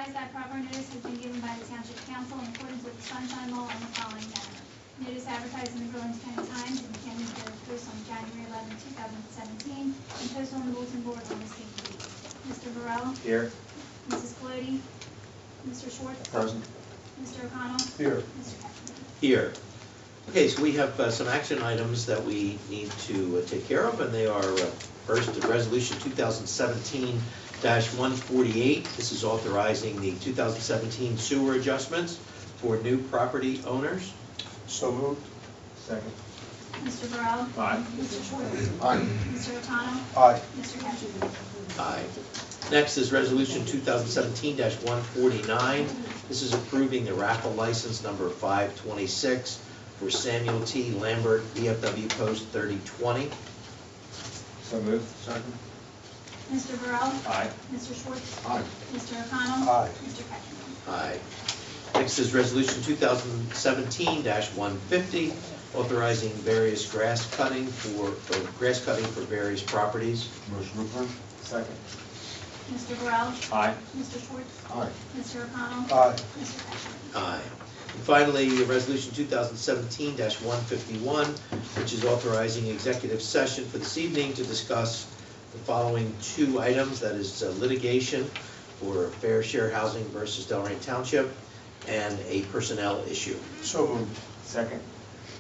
advised that proper notice has been given by the Township Council in accordance with the Sunshine Law in the following manner. Notice advertised in the Billings County Times and the Camden Daily Post on January 11, 2017, and posted on the bulletin board on the same date. Mr. Burrell? Here. Mrs. Flody? Mr. Schwartz? Present. Mr. O'Connell? Here. Mr. Ketchum? Here. Okay, so we have some action items that we need to take care of, and they are first, Resolution 2017-148. This is authorizing the 2017 sewer adjustments for new property owners. So moved. Second. Mr. Burrell? Aye. Mr. Schwartz? Aye. Mr. O'Connell? Aye. Mr. Ketchum? Aye. Next is Resolution 2017-149. This is approving the raffle license number 526 for Samuel T. Lambert, VFW Post 3020. So moved. Second. Mr. Burrell? Aye. Mr. Schwartz? Aye. Mr. O'Connell? Aye. Mr. Ketchum? Aye. Next is Resolution 2017-150, authorizing various grass cutting for various properties. Motion approved. Second. Mr. Burrell? Aye. Mr. Schwartz? Aye. Mr. O'Connell? Aye. Mr. Ketchum? Aye. And finally, Resolution 2017-151, which is authorizing executive session for this evening to discuss the following two items, that is litigation for Fair Share Housing versus Delray Township, and a personnel issue. So moved. Second.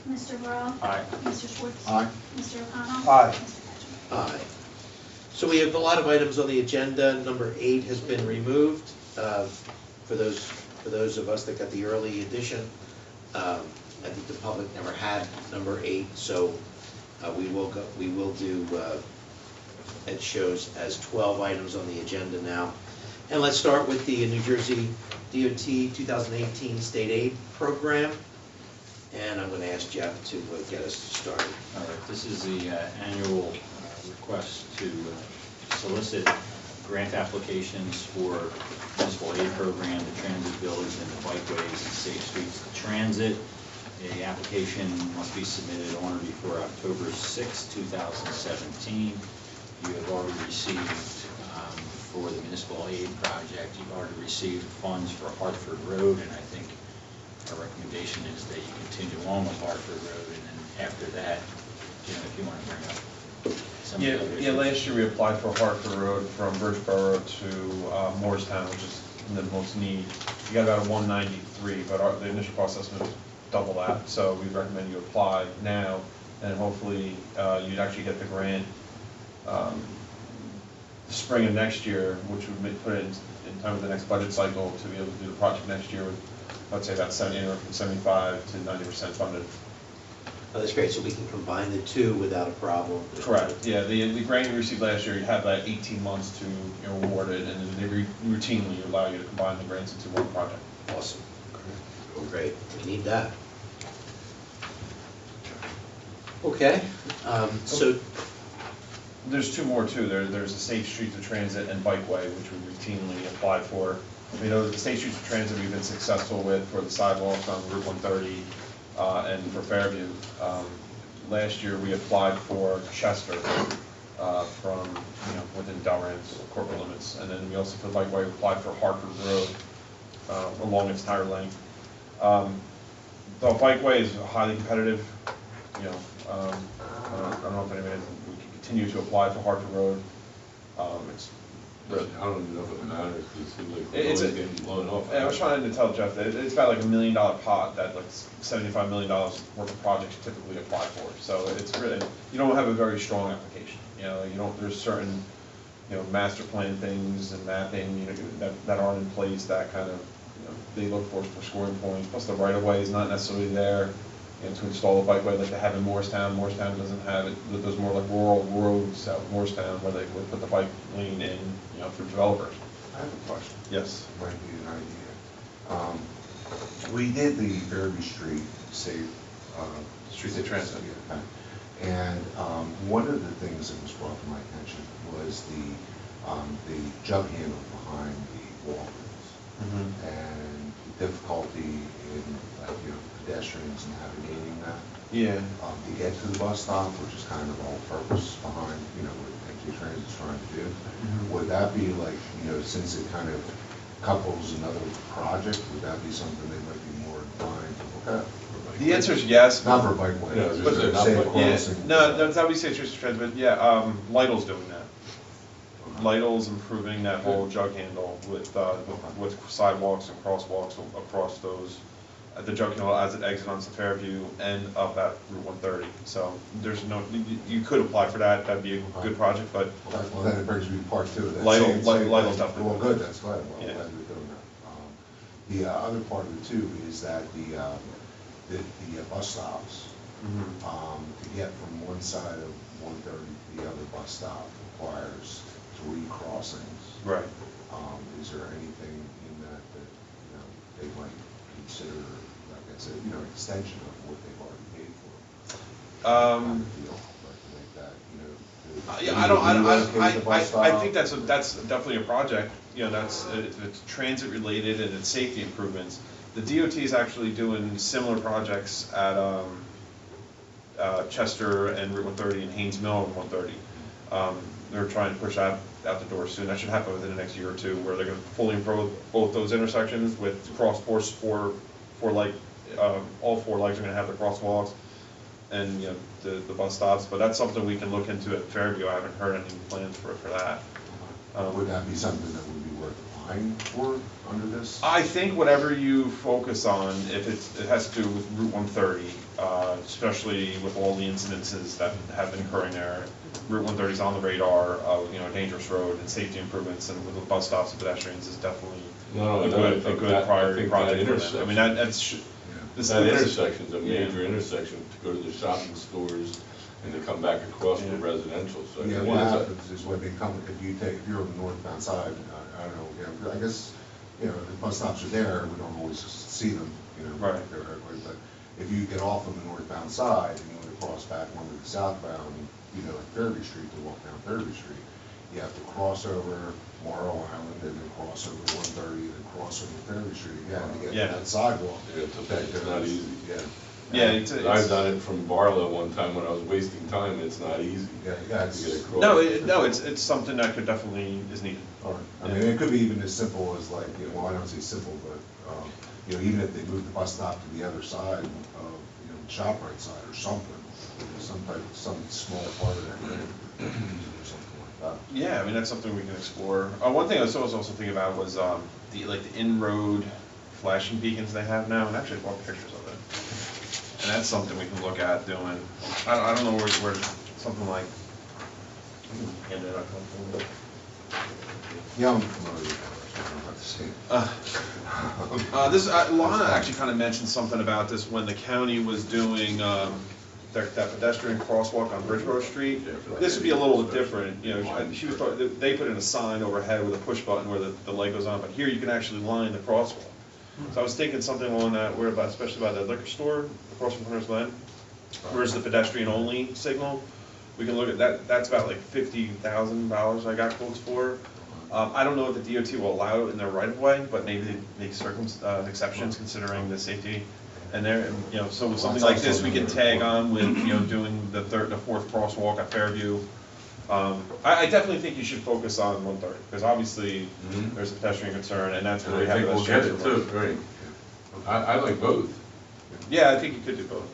Mr. Burrell? Aye. Mr. Schwartz? Aye. Mr. O'Connell? Aye. Mr. Ketchum? Aye. So we have a lot of items on the agenda. Number 8 has been removed. For those of us that got the early edition, I think the public never had number 8, so we will do. It shows as 12 items on the agenda now. And let's start with the New Jersey DOT 2018 State Aid Program. And I'm going to ask Jeff to get us started. All right, this is the annual request to solicit grant applications for municipal aid program, the transit village, and the bikeways and safe streets to transit. The application must be submitted on or before October 6, 2017. You have already received, for the municipal aid project, you've already received funds for Hartford Road, and I think our recommendation is that you continue on with Hartford Road, and then after that, if you want to bring up some of the other Yeah, issues. last year we applied for Hartford Road from Birchboro to Morristown, which is in the most need. You got about a 193, but the initial cost estimate was double that, so we recommend you apply now, and hopefully you'd actually get the grant spring of next year, which would put it in time with the next budget cycle to be able to do the project next year with, let's say, about 75 to 90% funded. Oh, that's great. So we can combine the two without a problem. Correct. Yeah, the grant you received last year, you had about 18 months to award it, and then they routinely allow you to combine the grants into one project. Awesome. Oh, great. We need that. Okay. So There's two more too. There's the Safe Streets of Transit and Bikeway, which we routinely apply for. We know that the Safe Streets of Transit we've been successful with for the sidewalks on Route 130 and for Fairview. Last year we applied for Chester from within Delran's corporate limits, and then we also for the Bikeway applied for Hartford Road along its entire length. The Bikeway is highly competitive. I don't know if anybody we can continue to apply for Hartford Road. It's But I don't even know if it matters because it seems like It's it's getting blown off. I was trying to tell Jeff that it's about like $1 million pot that like $75 million worth of projects typically apply for. So it's really, you don't have a very strong application. There's certain, master plan things and mapping, that aren't in place that kind of, they look for scoring points. Plus the right of way is not necessarily there. To install a bikeway like they have in Morristown. Morristown doesn't have it. There's more like rural roads out in Morristown where they would put the bike lane in, for developers. I have a question. Yes. Might be an idea. We did the Fairview Street Safe Streets of Transit. Okay. And one of the things that was brought to my attention was the jug handle behind the Walgreens and the difficulty in pedestrians navigating that. Yeah. To get to the bus stop, which is kind of the whole purpose behind, what MTA Transit's trying to do. Would that be like, since it kind of couples another project, would that be something they might be more inclined to look at? The answer is yes. Not for bike Yeah, lanes, but just not say bike- Yeah, crossing. no, that's how we say Safe Streets Transit, yeah, Lidl's doing that. Lidl's improving that whole jug handle with sidewalks and crosswalks across those, at the jug handle as it exits onto Fairview and up at Route 130. So there's no, you could apply for that, that'd be a good project, but Well, then it brings me to part two. That's Lidl- same- same Lidl's thing. definitely Well, doing good, that's glad, well, Yeah. glad we're doing that. The other part of it too is that the bus stops, to get from one side of 130 to the other bus stop requires 3 crossings. right. Is there anything in that they might consider, like I said, extension of what they've already paid for? Kind of deal, like to make that, to Yeah, relocate the bus I stop? think that's definitely a project, that's, it's transit related and it's safety improvements. The DOT is actually doing similar projects at, Chester and Route 130 and Haynes Mill and 130. They're trying to push that out the door soon, that should happen within the next year or two, where they're gonna fully improve both those intersections with all 4 legs are gonna have the crosswalks and, the bus stops, but that's something we can look into at Fairview. I haven't heard any plans for that. Would that be something that would be worth applying for under this? I think whatever you focus on, if it has to do with Route 130, especially with all the incidences that have been occurring there, Route 130 is on the radar of, a dangerous road and safety improvements, and with the bus stops and pedestrians is definitely No, a no, I good think priority that project for them. I mean, that's. this- That this- intersection's a major Yeah. intersection to go to the shopping stores and to come back across for Yeah. residential, so. I Yeah, mean, what it's a- happens is when they come, if you're on the northbound side, I don't know, I guess, the bus stops are there, we don't always see them, Right. But if you get off on the northbound side and you want to cross back onto the southbound, like Fairview Street to walk down Fairview Street, you have to cross over Morrow Island and then cross over 130 and then cross over Fairview Street again to get Yeah. to that sidewalk. Yeah, it's not easy. Yeah. Yeah, I've done it from Barlow one time when I was wasting time, it's not easy. Yeah, To get across. No, it's something that could definitely is needed. All right. I mean, it could be even as simple as like, well, I don't say simple, but, even if they move the bus stop to the other side of, the ShopRite side or something, some small part of that, or something like that. Yeah, I mean, that's something we can explore. One thing I was also thinking about was the in-road flashing beacons they have now, and actually I brought pictures of it. And that's something we can look at doing. I don't know where something like. Hand it up. Yeah, I'm familiar with that, I don't have to say. Lana actually kind of mentioned something about this when the county was doing that pedestrian crosswalk on Bridgeboro Street. This would be a little bit different, she was talking, they put in a sign overhead with a push button where the light goes on, but here you can actually line the crosswalk. So I was thinking something along that, where about, especially by the liquor store, across from Hunter's Glen, where's the pedestrian only signal, we can look at that, that's about like $50,000 I got quotes for. I don't know if the DOT will allow it in their right of way, but maybe they make exceptions considering the safety. And there, so with something like this, we can tag on with, doing the 4th crosswalk at Fairview. I definitely think you should focus on 130, because obviously there's a pedestrian concern, and that's And where we I have think those we'll get it transfer too, roads. right. I like both. Yeah, I think you could do both.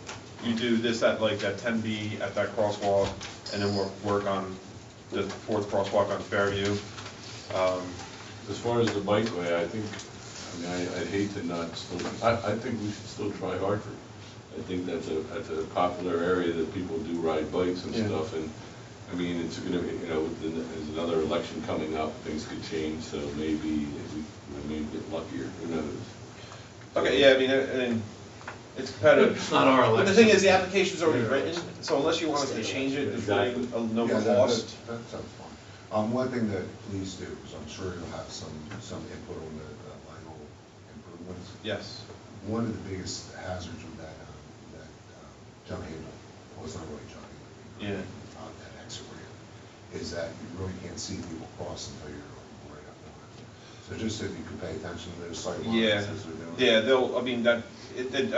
You do this at like that 10B at that crosswalk, and then work on the 4th crosswalk on Fairview. As far as the bikeway, I'd hate to not still, I think we should still try Hartford. I think that's a popular area that people do ride bikes and Yeah. stuff, and, it's gonna be, there's another election coming up, things could change, so maybe we may get luckier, who knows? Okay, yeah, I mean, it's competitive. It's not our But election. the thing is, the application's already written, so unless you want us to change it, there's really no Yeah, cost. that sounds fine. One thing that please do, is I'm sure you'll have some input on the Lidl improvements. Yes. One of the biggest hazards with that jump handle, well, it's not really jump handle. Yeah. That exit ramp, is that you really can't see people cross until you're right up on it. So just if you could pay attention to those sight lines Yeah, as they're doing. yeah,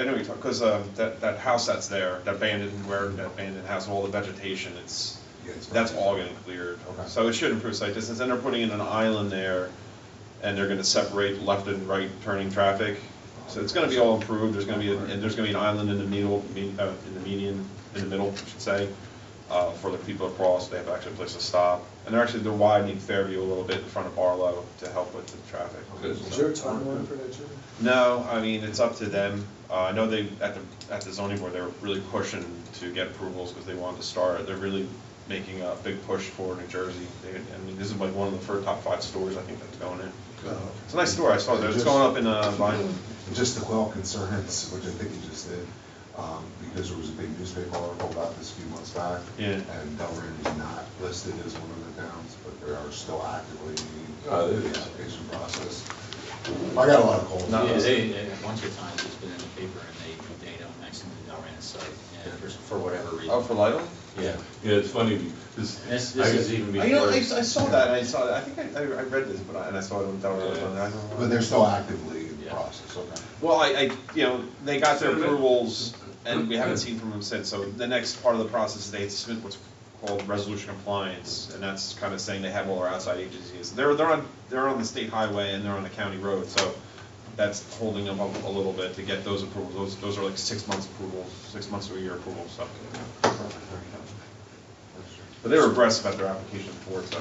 I know you're talking, because that house that's there, that abandoned house, all the vegetation, Yeah, it's that's fine. all getting cleared. Okay. So it should improve sight distance, and they're putting in an island there, and they're gonna separate left and right turning traffic. So it's gonna be all improved, there's gonna be, and there's gonna be an island in the middle, in the median, in the middle, I should say, for the people across, they have actually a place to stop. And they're widening Fairview a little bit in front of Barlow to help with the traffic. Is there a timeline for that, Jim? No, I mean, it's up to them. I know they, at the zoning board, they were really pushing to get approvals because they wanted to start. They're really making a big push for New Jersey. I mean, this is like one of the first top 5 stores I think that's going in. It's a nice store, I saw that, it's going up in Vineland. Just to quell concerns, which I think you just did, because there was a big newspaper article about this a few months back. Yeah. And Delran is not listed as one of the towns, but they are still actively Oh, in it the is. application process. I got a lot of calls. No, Yeah, they, once or times it's been in the paper and they don't mention the Delran site, and for whatever reason. Oh, for Lytle? Yeah. Yeah, it's funny because. This is even You know, before. I saw that, I think I read this, and I saw it on Delaware. Yeah. But they're still actively in the Yeah. process, okay. Well, you know, they got their approvals, and we haven't seen from them since, so the next part of the process is they have to submit what's called resolution compliance, and that's kind of saying they have all their outside agencies. They're on the state highway and they're on the county road, so that's holding them up a little bit to get those approvals. Those are like 6 months approvals, 6 months to a year approvals, so. But they were aggressive at their application for it, so.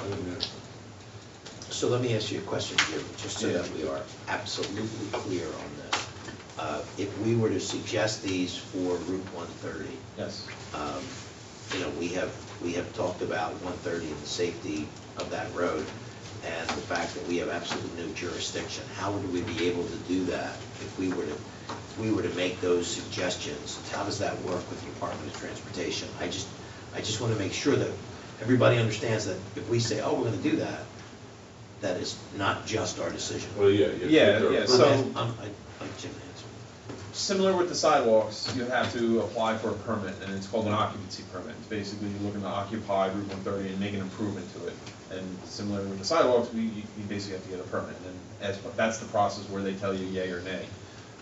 So let me ask you a question, Jim, just so that we are absolutely clear on this. If we were to suggest these for Route 130, Yes. you know, we have talked about 130 and the safety of that road, and the fact that we have absolutely no jurisdiction. How would we be able to do that if we were to make those suggestions? How does that work with the Department of Transportation? I just want to make sure that everybody understands that if we say, oh, we're going to do that, that is not just our decision. Well, yeah. Yeah, so- I'm Jim answer. Similar with the sidewalks, you have to apply for a permit, and it's called an occupancy permit. It's basically you're looking to occupy Route 130 and make an improvement to it. And similar with the sidewalks, you basically have to get a permit, and that's the process where they tell you yay or nay.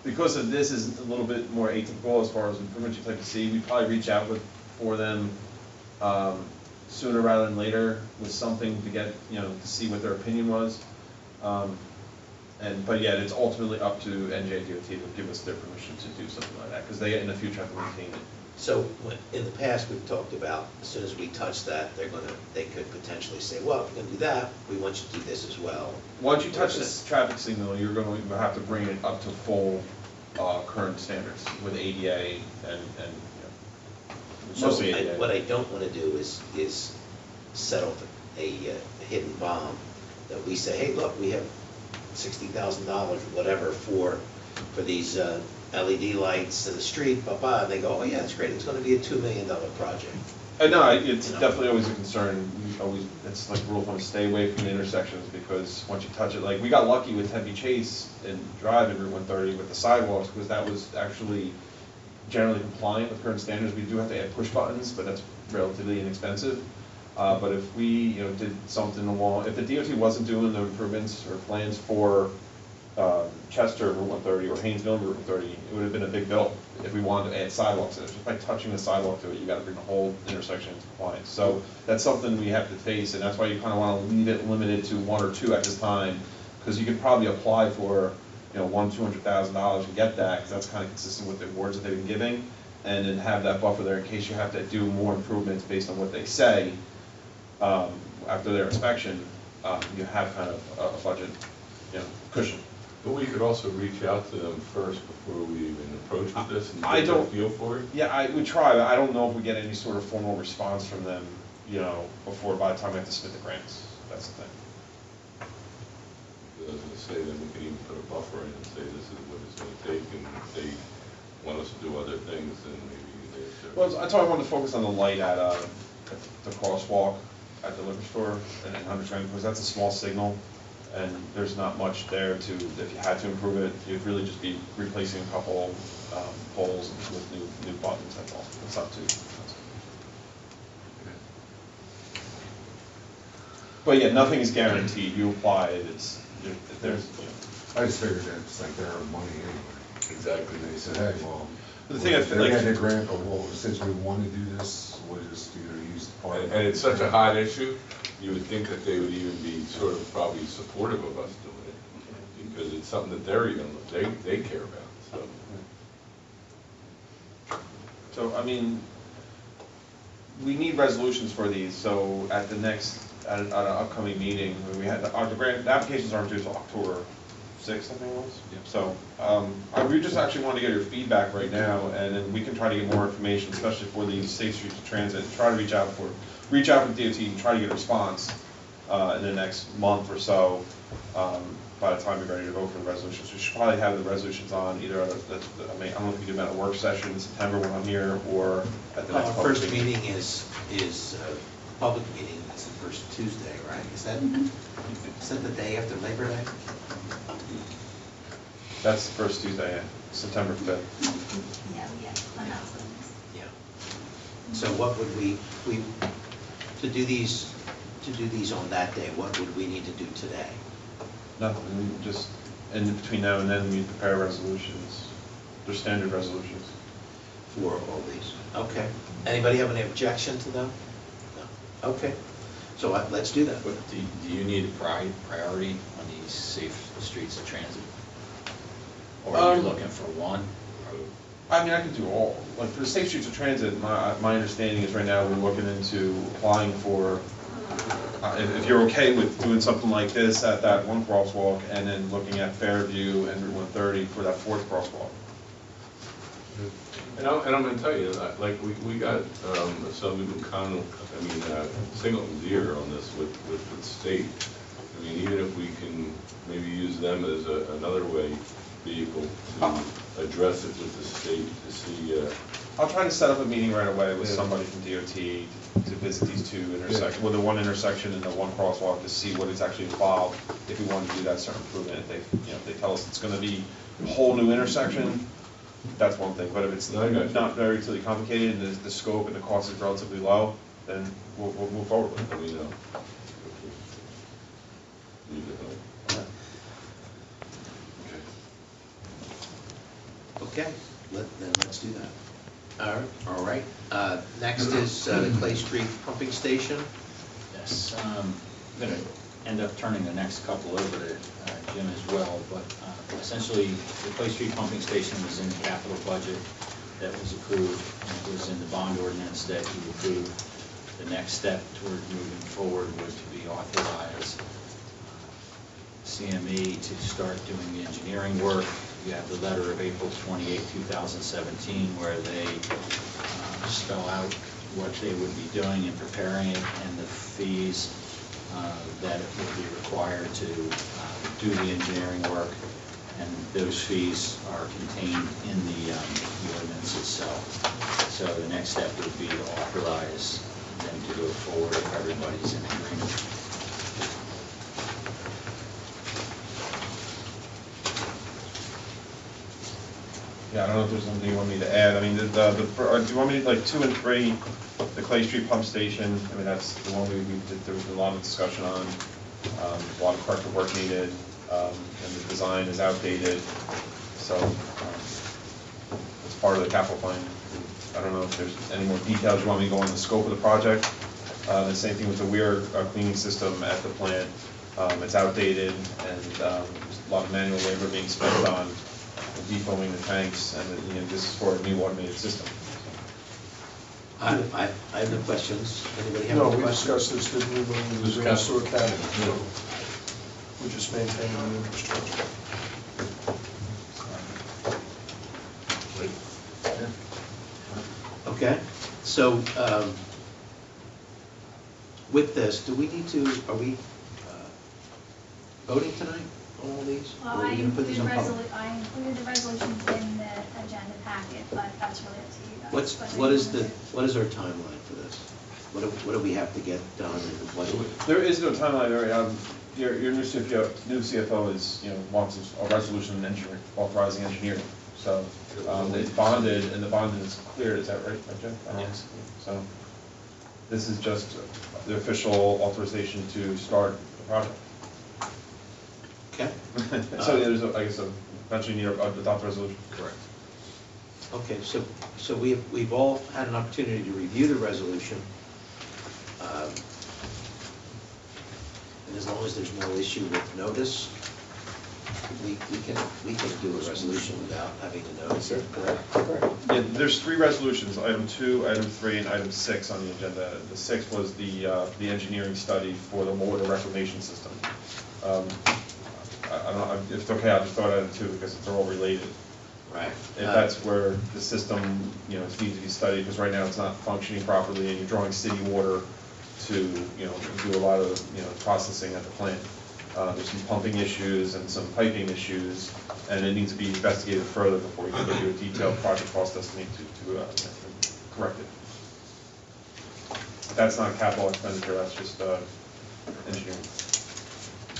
Because of this is a little bit more atypical as far as improvements you'd like to see, we'd probably reach out for them sooner rather than later with something to get, you know, to see what their opinion was. But yeah, it's ultimately up to NJDOT to give us their permission to do something like that, because they in the future have to maintain it. So in the past, we've talked about, as soon as we touch that, they could potentially say, well, if we're gonna do that, we want you to do this as well. Once you touch this traffic signal, you're going to have to bring it up to full current standards with ADA and you know, So mostly ADA. what I don't wanna do is set off a hidden bomb that we say, hey, look, we have $60,000 or whatever for these LED lights in the street, and they go, oh yeah, it's great, it's gonna be a $2 million project. No, it's You know? definitely always a concern. It's like rule of thumb, stay away from the intersections, because once you touch it, like, we got lucky with Tempe Chase and Drive in Route 130 with the sidewalks, because that was actually generally compliant with current standards. We do have to add push buttons, but that's relatively inexpensive. But if we, you know, did something along, if the DOT wasn't doing the improvements or plans for Chester Route 130 or Haynesville Route 130, it would have been a big bill if we wanted to add sidewalks in it. Just by touching the sidewalk to it, you got to bring the whole intersection into compliance. So that's something we have to face, and that's why you kind of want to leave it limited to 1 or 2 at this time, because you could probably apply for, you know, $200,000 and get that, because that's kind of consistent with the awards that they've been giving, and then have that buffer there in case you have to do more improvements based on what they say. After their inspection, you have kind of a budget, you know, cushion. But we could also reach out to them first before we even approach with this and I get a don't- feel for it. Yeah, we try, but I don't know if we get any sort of formal response from them, you know, by the time we have to submit the grants. That's the thing. I was gonna say, then we can even put a buffer in and say this is what it's gonna take, and if they want us to do other things, then maybe they have to. Well, I told I wanted to focus on the light at the crosswalk at the liquor store and in Hunter's Lane, because that's a small signal, and there's not much there to, if you had to improve it, you'd really just be replacing a couple poles with new buttons, that's all. It's not too expensive. But yeah, nothing is guaranteed. You apply it, there's, you know. I just figured that it's like their money anyway. Exactly. And they said, hey, well, But the thing I feel they're like- getting a grant, but well, since we want to do this, we'll just either use the part of it. And it's such a hot issue, you would think that they would even be sort of probably supportive of us doing it. it's something that they're even, they care about, so. So, I mean, we need resolutions for these, so at the next, at an upcoming meeting, we had, the applications aren't due until October 6th, I think it was. Yep. So, we just actually want to get your feedback right now, and then we can try to get more information, especially for these safe streets of transit, and try to reach out with DOT and try to get a response, in the next month or so, by the time we're ready to vote for the resolutions. We should probably have the resolutions on either, I mean, I don't know if we can do them at a work session in September when I'm here, or at the next public First meeting is public meeting, it's the first Tuesday, right? Is that the day after Labor Day? That's the first Tuesday, yeah, September 5th. Yeah, we have announcements. Yeah. So what would we, to do these on that day, what would we need to do today? Nothing, we just, in between now and then, we prepare resolutions. They're standard resolutions. For all these? Okay. Anybody have any objection to them? No. Okay. So let's do that. But do you need a priority on these safe streets of transit? Or are you looking for one? I mean, I could do all, like, for the safe streets of transit, my understanding is right now, we're looking into applying for, if you're okay with doing something like this at that one crosswalk, and then looking at Fairview and Route 130 for that fourth crosswalk. And I'm gonna tell you, like, we got, some Singleton's ear on this with the state. I mean, even if we can maybe use them as another vehicle to address it with the state to see, I'll try to set up a meeting right away with somebody from DOT to visit these two intersections, well, the one intersection and the one crosswalk, to see what is actually involved, if we want to do that certain improvement. If they tell us it's gonna be a whole new intersection, that's one thing, but if it's No, I got you. not very really complicated, and the scope and the cost is relatively low, then we'll move forward with it. let me know. Need to help. Okay. Okay, then let's do that. All right. Next is the Clay Street Pumping Station. Yes, I'm going to end up turning the next couple over to Jim as well, but essentially, the Clay Street Pumping Station was in the capital budget that was approved, and it was in the bond ordinance that you approved. The next step toward moving forward was to be authorize CME to start doing the engineering work. You have the letter of April 28, 2017, where they spell out what they would be doing in preparing it and the fees that would be required to do the engineering work. And those fees are contained in the ordinance itself. So the next step would be to authorize them to go forward if everybody's in agreement. Yeah, I don't know if there's something you want me to add. I mean, do you want me to, like, 2 and 3, the Clay Street Pump Station? I mean, that's the one we did, there was a lot of discussion on, a lot of corrective work needed, and the design is outdated, so, it's part of the capital plan. I don't know if there's any more details you want me to go on the scope of the project. The same thing with the weir cleaning system at the plant. It's outdated, and there's a lot of manual labor being spent on defoaming the tanks, and this is for a new automated system. I have no questions. Anybody have No, any we questions? discussed this, didn't we, when we was in sewer academy, so we're just maintaining the infrastructure. Okay, so with this, do we need to, are we voting tonight on all these? Well, Or are I we gonna put these on public? included the resolutions in the agenda packet, but that's really up to you guys. What is our timeline for this? What do we have to get done and what? There is no timeline, your new CFO is, wants a resolution authorizing engineering. So, it's bonded, and the bond is cleared, is that right, Jeff? Yes. So, this is just the official authorization to start the project. Okay, So, there's, I guess, eventually need to adopt a resolution. Correct. okay, so we've all had an opportunity to review the resolution. And as long as there's no issue with notice, we can do a resolution without having to notice it, correct? Yeah, there's 3 resolutions, item 2, item 3, and item 6 on the agenda. The 6 was the engineering study for the water reclamation system. I don't know, if it's okay, I'll just throw it out in 2 because they're all related. Right. If that's where the system, needs to be studied, because right now it's not functioning properly, and you're drawing city water to, do a lot of, processing at the plant. There's some pumping issues and some piping issues, and it needs to be investigated further before we can give you a detailed project cost estimate to correct it. That's not a capital expenditure, that's just engineering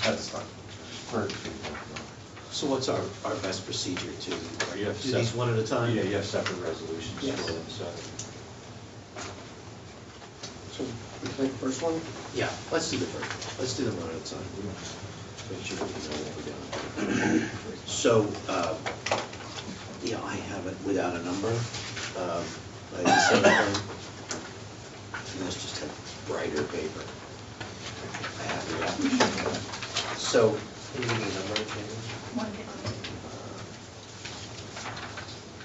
at this time. So what's our best procedure to You have do these one at a time? Yeah, you have separate resolutions Yes. for them, so. So, we take the first one? Yeah, let's do the first one. Let's do them one at a time. Make sure we know what we're doing. So, I have it without a number. Like the same thing. Let's just have brighter paper. I have it out. So, can you give me a number, Jamie? 150.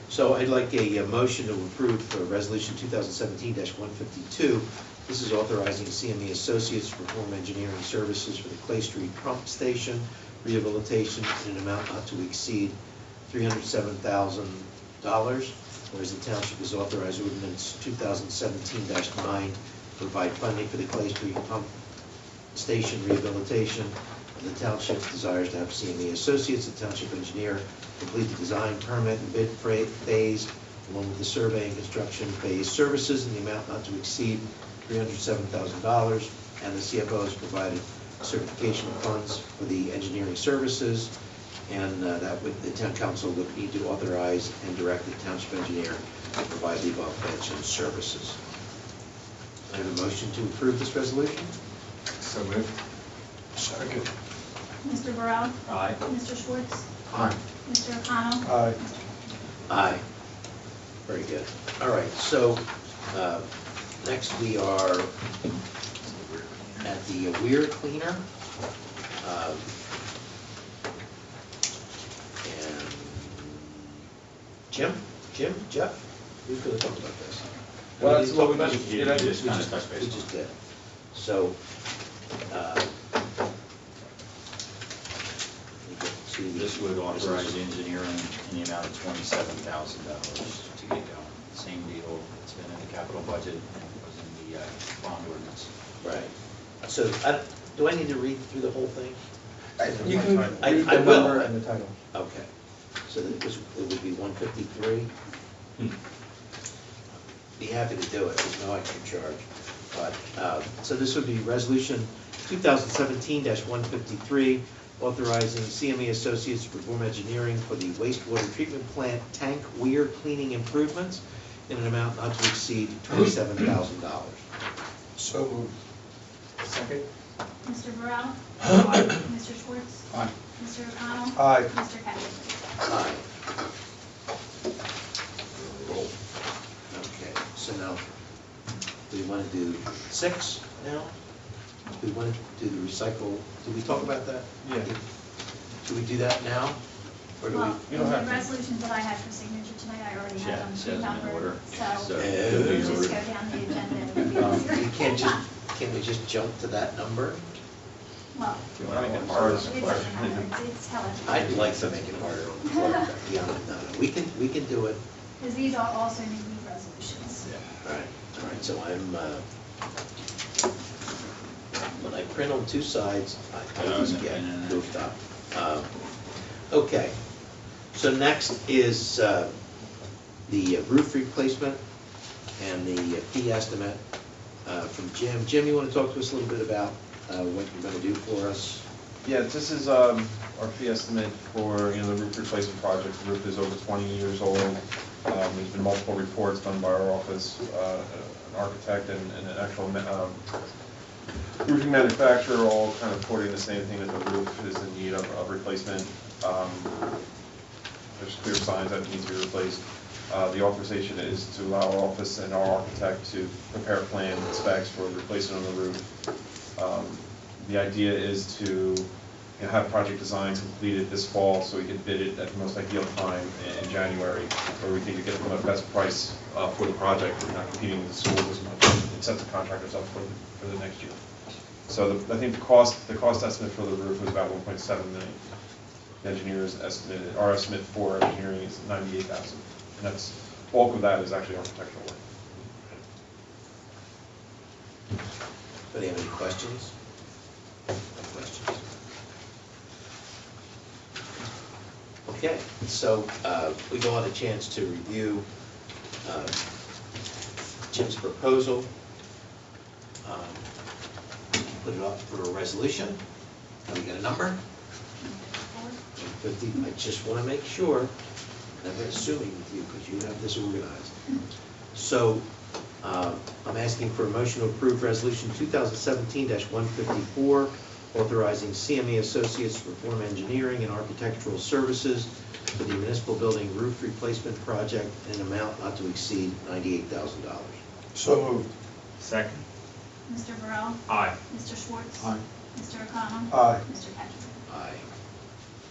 So I'd like a motion to approve Resolution 2017-152. This is authorizing CME Associates to perform engineering services for the Clay Street Pump Station rehabilitation in an amount not to exceed $307,000, whereas the township is authorized ordinance 2017-9 to provide funding for the Clay Street Pump Station rehabilitation. The township desires to have CME Associates, the township engineer, complete the design, permit, and bid phase, along with the survey and construction phase services in the amount not to exceed $307,000, and the CFO has provided certification funds for the engineering services, and that would, the town council would need to authorize and direct the township engineer to provide the above-mentioned services. I have a motion to approve this resolution. So moved. Second. Mr. Burrell? Aye. Mr. Schwartz? Aye. Mr. O'Connell? Aye. Aye. Very good. All right, so next we are at the weir cleaner. And Jeff, who's going to talk about this? Well, We that's didn't talk what we about just- it? You Yeah, just We kind of just- touched base We on just it. did. So, we get to This would authorize engineering in the amount of $27,000 to get going. Same deal, it's been in the capital budget and it was in the bond ordinance. Right. So, do I need to read through the whole thing? You can I- read I the will. number and the title. Okay. So it would be 153? Be happy to do it, there's no extra charge. But, so this would be Resolution 2017-153, authorizing CME Associates to perform engineering for the wastewater treatment plant tank weir cleaning improvements in an amount not to exceed $27,000. So moved. Second. Mr. Burrell? Mr. Schwartz? Aye. Mr. O'Connell? Aye. Mr. Cattrick? Aye. Okay, so now, do we want to do 6 now? Do we want to do the recycle, did we talk about that? Yeah. Do we do that now? Or do we? Well, You don't in have the to. resolutions that I had for signature tonight, I already Yeah, had them it says them in order. pre-numbered, So so it'll be we'll in just order. go down the agenda. It would be easier. We can't can we just jump to that number? Well, If you want to make it Well, hard, it doesn't matter, it's telling. I'd like to make it harder. Yeah, no, we can do it. Because these are also new resolutions. All right, so I'm, when I print on 2 sides, I always get goofed up. Okay, so next is the roof replacement and the fee estimate from Jim. Jim, you want to talk to us a little bit about what you're going to do for us? Yeah, this is our fee estimate for, the roof replacement project. The roof is over 20 years old. There's been multiple reports done by our office, an architect and an actual roofing manufacturer, all kind of quoting the same thing, that the roof is in need of replacement. There's clear signs that it needs to be replaced. The authorization is to allow our office and our architect to prepare a plan and specs for replacement on the roof. The idea is to have project designs completed this fall, so we can bid it at the most ideal time in January, where we think we get the best price for the project. We're not competing with the schools as much. It sets the contractors up for the next year. So I think the cost estimate for the roof was about 1.7 million. The engineers estimated, our estimate for engineering is 98,000, and that's, bulk of that is actually architectural work. Anybody have any questions? No questions? Okay, so we've all had a chance to review Jim's proposal. Put it up for a resolution. Have we got a number? 50. I just want to make sure, never assuming with you, because you have this organized. So I'm asking for a motion to approve Resolution 2017-154, authorizing CME Associates to perform engineering and architectural services for the municipal building roof replacement project in an amount not to exceed $98,000. So moved. Second. Mr. Burrell? Aye. Mr. Schwartz? Aye. Mr. O'Connell? Aye. Mr. Cattrick? Aye.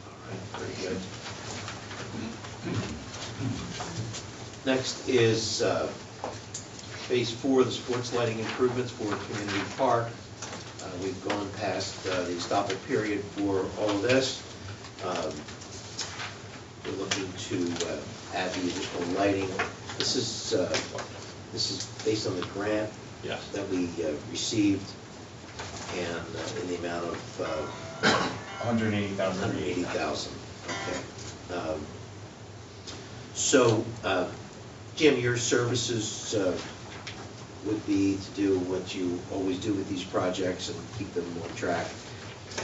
All right, very good. Next is Phase 4, the sports lighting improvements for Community Park. We've gone past the stop-it period for all of this. We're looking to add the additional lighting. This is based on the grant Yes. that we received, and in the amount of 180,000. 180,000. Okay. So, Jim, your services would be to do what you always do with these projects and keep them on track.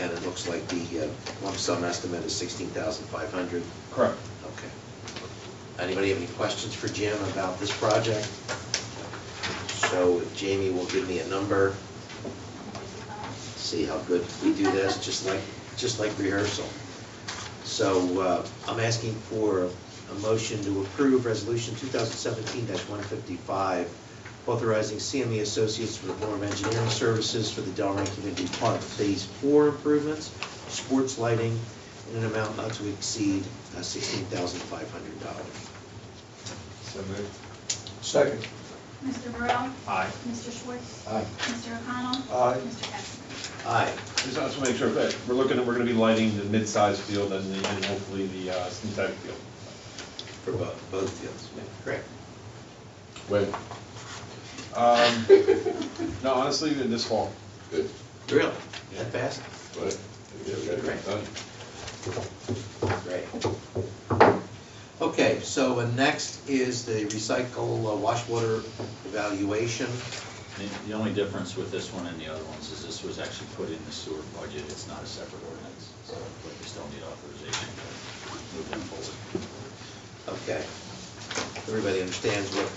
And it looks like the lump sum estimate is $16,500. Correct. Okay. Anybody have any questions for Jim about this project? So Jamie will give me a number. See how good we do this, just like rehearsal. So I'm asking for a motion to approve Resolution 2017-155, authorizing CME Associates to perform engineering services for the Delray Community Park Phase 4 improvements, sports lighting, in an amount not to exceed $16,500. So moved. Second. Mr. Burrell? Aye. Mr. Schwartz? Aye. Mr. O'Connell? Aye. Mr. Cattrick? Aye. Just want to make sure that we're going to be lighting the mid-sized field and hopefully the synthetic field. For both fields. Correct. When? No, honestly, this fall. Good. Really? That fast? But, yeah, we gotta get it done. Great. Okay, so next is the recycle wash water evaluation. The only difference with this one and the other ones is this was actually put in the sewer budget. It's not a separate ordinance, so but we still need authorization to move them forward. Okay. Everybody understands what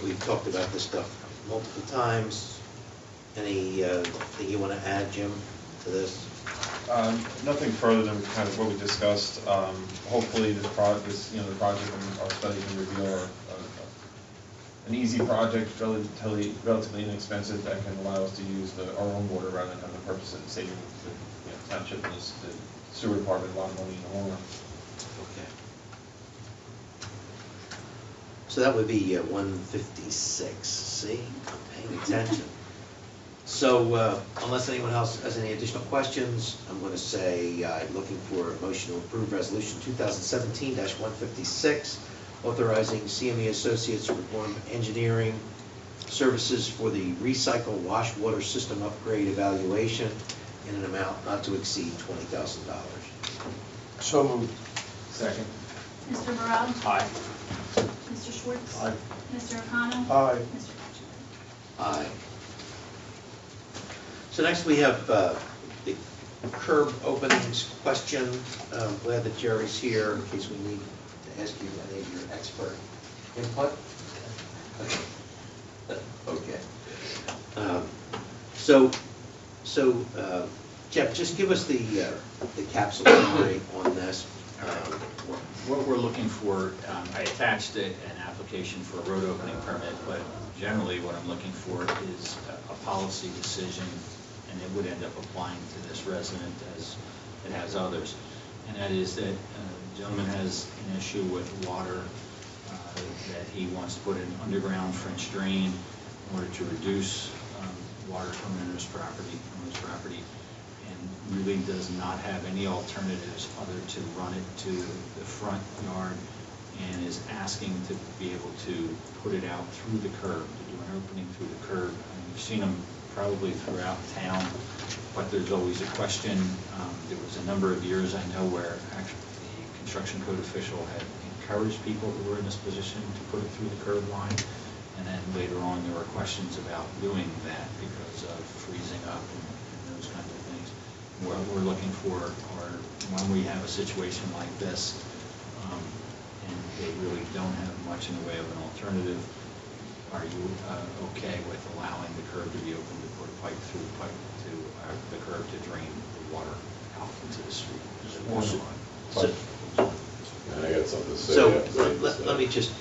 we've talked about this stuff multiple times. Anything you want to add, Jim, to this? Nothing further than kind of what we discussed. Hopefully, the project and our study can reveal an easy project, relatively inexpensive, that can allow us to use our own water rather than having to purchase it and saving the township and the sewer department a lot of money in the long run. Okay. So that would be 156. See, I'm paying attention. So unless anyone else has any additional questions, I'm going to say I'm looking for a motion to approve Resolution 2017-156, authorizing CME Associates to perform engineering services for the recycle wash water system upgrade evaluation in an amount not to exceed $20,000. So moved. Second. Mr. Burrell? Aye. Mr. Schwartz? Aye. Mr. O'Connell? Aye. Mr. Cattrick? Aye. So next we have the curb openings question. I'm glad that Jerry's here in case we need to ask you any of your expert input. Okay. So Jeff, just give us the capsule summary on this. What we're looking for, I attached an application for a road opening permit, but generally what I'm looking for is a policy decision, and it would end up applying to this resident as it has others. And that is that the gentleman has an issue with water, that he wants to put an underground French drain in order to reduce water coming into his property, and really does not have any alternatives other to run it to the front yard, and is asking to be able to put it out through the curb, to do an opening through the curb. And you've seen them probably throughout town, but there's always a question. There was a number of years, I know, where actually the construction code official had encouraged people who were in this position to put it through the curb line, and then later on there were questions about doing that because of freezing up and those kinds of things. What we're looking for are, when we have a situation like this, and they really don't have much in the way of an alternative, are you okay with allowing the curb to be open to put a pipe through the curb to drain the water out into the street? So- And I got something to say. So, after I let me just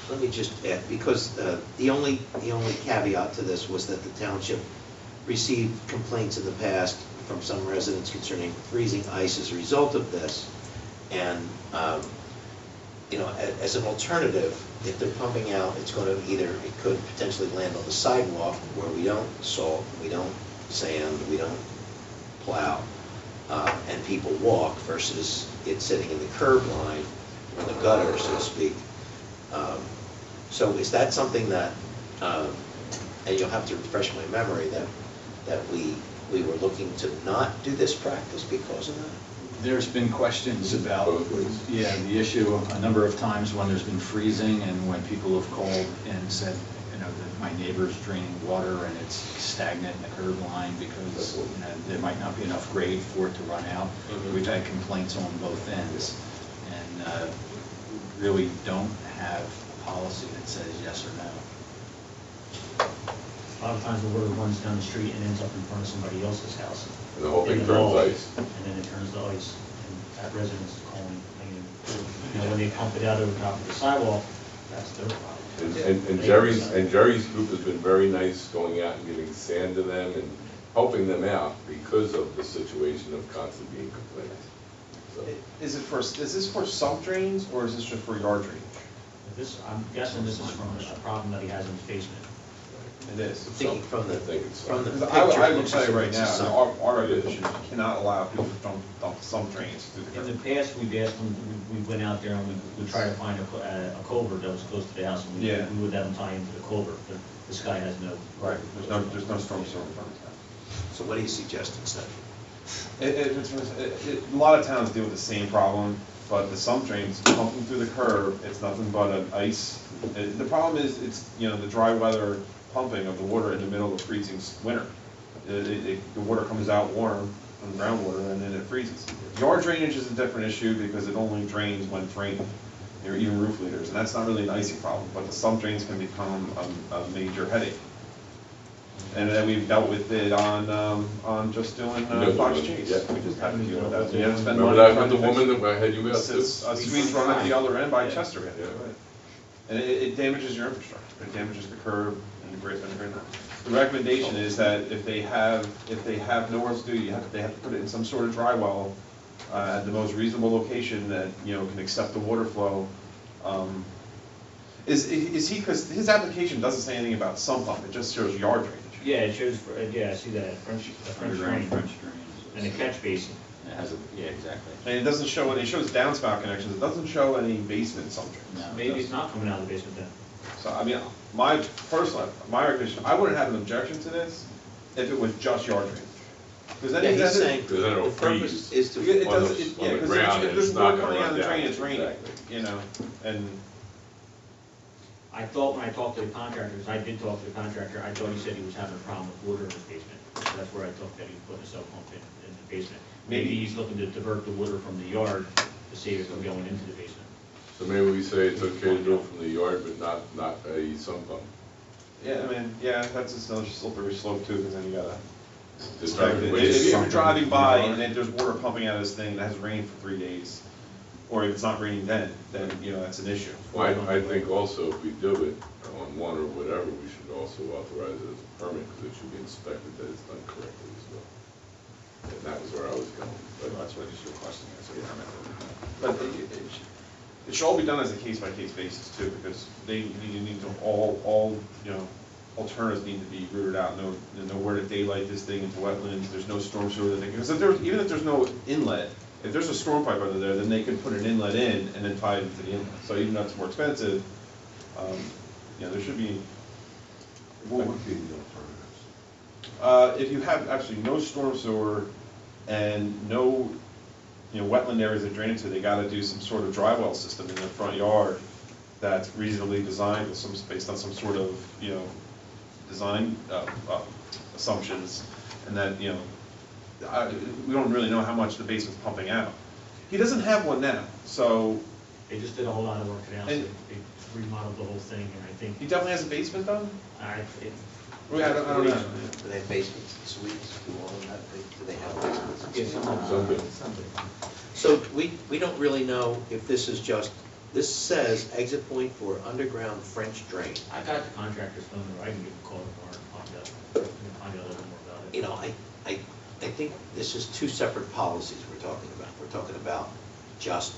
add, because the only caveat to this was that the township received complaints in the past from some residents concerning freezing ice as a result of this. And, you know, as an alternative, if they're pumping out, it's going to it could potentially land on the sidewalk where we don't salt, we don't sand, we don't plow, and people walk, versus it sitting in the curb line, or the gutter, so to speak. So is that something that, and you'll have to refresh my memory, that we were looking to not do this practice because of that? There's been questions about, Both ways. yeah, the issue a number of times when there's been freezing, and when people have called and said, you know, that my neighbor's draining water and it's stagnant in the curb line because, you know, there might not be enough grade for it to run out. Mhm. We've had complaints on both ends, and really don't have a policy that says yes or no. A lot of times the water runs down the street and ends up in front of somebody else's house. And the whole thing In turns wall, ice. And then it turns to ice, and that residence is calling, you know, when they pump it out over top of the sidewalk, that's their problem. And Jerry's group has been very nice, going out and giving sand to them and helping them out because of the situation of constantly being complained. So, Is this for sump drains, or is this just for yard drainage? I'm guessing this is from a problem that he has in his basement. It is. Thinking from the I think it's- from the Because picture, I it will looks tell you like right it's a now, sump. our regulation cannot allow people to dump sump drains through the In the curb. past, we've asked them, we went out there and we tried to find a culvert that was close to the house, and Yeah. we would have them tie into the culvert, but this guy has no. Right, there's no storm sewer in front of his house. So what do you suggest instead? A lot of towns deal with the same problem, but the sump drains pumping through the curb, it's nothing but an ice. The problem is, it's, you know, the dry weather pumping of the water in the middle of freezing winter. The water comes out warm from groundwater and then it freezes. Yard drainage is a different issue because it only drains when it's raining, or even roof leaders, and that's not really an icing problem, but the sump drains can become a major headache. And then we've dealt with it on just doing Fox Chase. Yeah. We just had to deal with that. We had to spend Remember money that with the trying to woman fix that I had you out to? Swedes run at the other end by Chester. Yeah. And it damages your infrastructure, it damages the curb and the grid. The recommendation is that if they have nowhere else to do, they have to put it in some sort of dry well, at the most reasonable location that, you know, can accept the water flow. Is he, because his application doesn't say anything about sump pump, it just shows yard drainage. Yeah, it shows, yeah, I see that, French Underground drain, French drains. and a catch basin. It has a, yeah, exactly. And it doesn't show any, it shows downspout connections, it doesn't show any basement sump drains. No, it Maybe it's doesn't. not coming out of the basement then. So, I mean, my recommendation, I wouldn't have an objection to this if it was just yard drainage. Because then Yeah, he's that's saying Because then it'll the purpose freeze. is to. It on does, the- yeah, on the because ground, if and there's it's not water gonna coming out of run the drain, down. it's raining, Exactly. you know, and, I thought when I talked to the contractor, because I did talk to the contractor, I thought he said he was having a problem with water in his basement. So that's where I thought that he was putting a sub pump in the basement. Maybe he's looking to divert the water from the yard to save it from going into the basement. So maybe we say it's okay to do it from the yard, but not a sump pump. yeah, I mean, yeah, that's just another slippery slope too, because then you gotta. Determine which If you're sump driving pump by you and want. then there's water pumping out of this thing that has rained for 3 days, or if it's not raining then, you know, that's an issue. I think also if we do it on one or whatever, we should also authorize it as a permit, because it should be inspected that it's done correctly as well. And that was where I was going. But But that's what he's requesting as a permit. But it should all be done as a case-by-case basis too, because you need to, all, you know, alternatives need to be rooted out, know where to daylight this thing into wetlands, there's no storm sewer that they can, because even if there's no inlet, if there's a storm pipe under there, then they can put an inlet in and then tie it into the inlet. So even though it's more expensive, you know, there should be. What would be the alternatives? If you have absolutely no storm sewer and no, you know, wetland areas that drain into, they gotta do some sort of dry well system in their front yard that's reasonably designed with some, based on some sort of, you know, design assumptions, and that, you know, we don't really know how much the basement's pumping out. He doesn't have one now, so They just did a whole lot of work now, so And- they remodeled the whole thing, and I think, he definitely has a basement though? I I don't know. Do they have basements, suites, do all of that? Do they have basements? Yes, some do. So we don't really know if this is just, this says exit point for underground French drain. I got the contractor's phone number, I can give a call tomorrow and find out a little bit more about it. You know, I think this is two separate policies we're talking about. We're talking about just,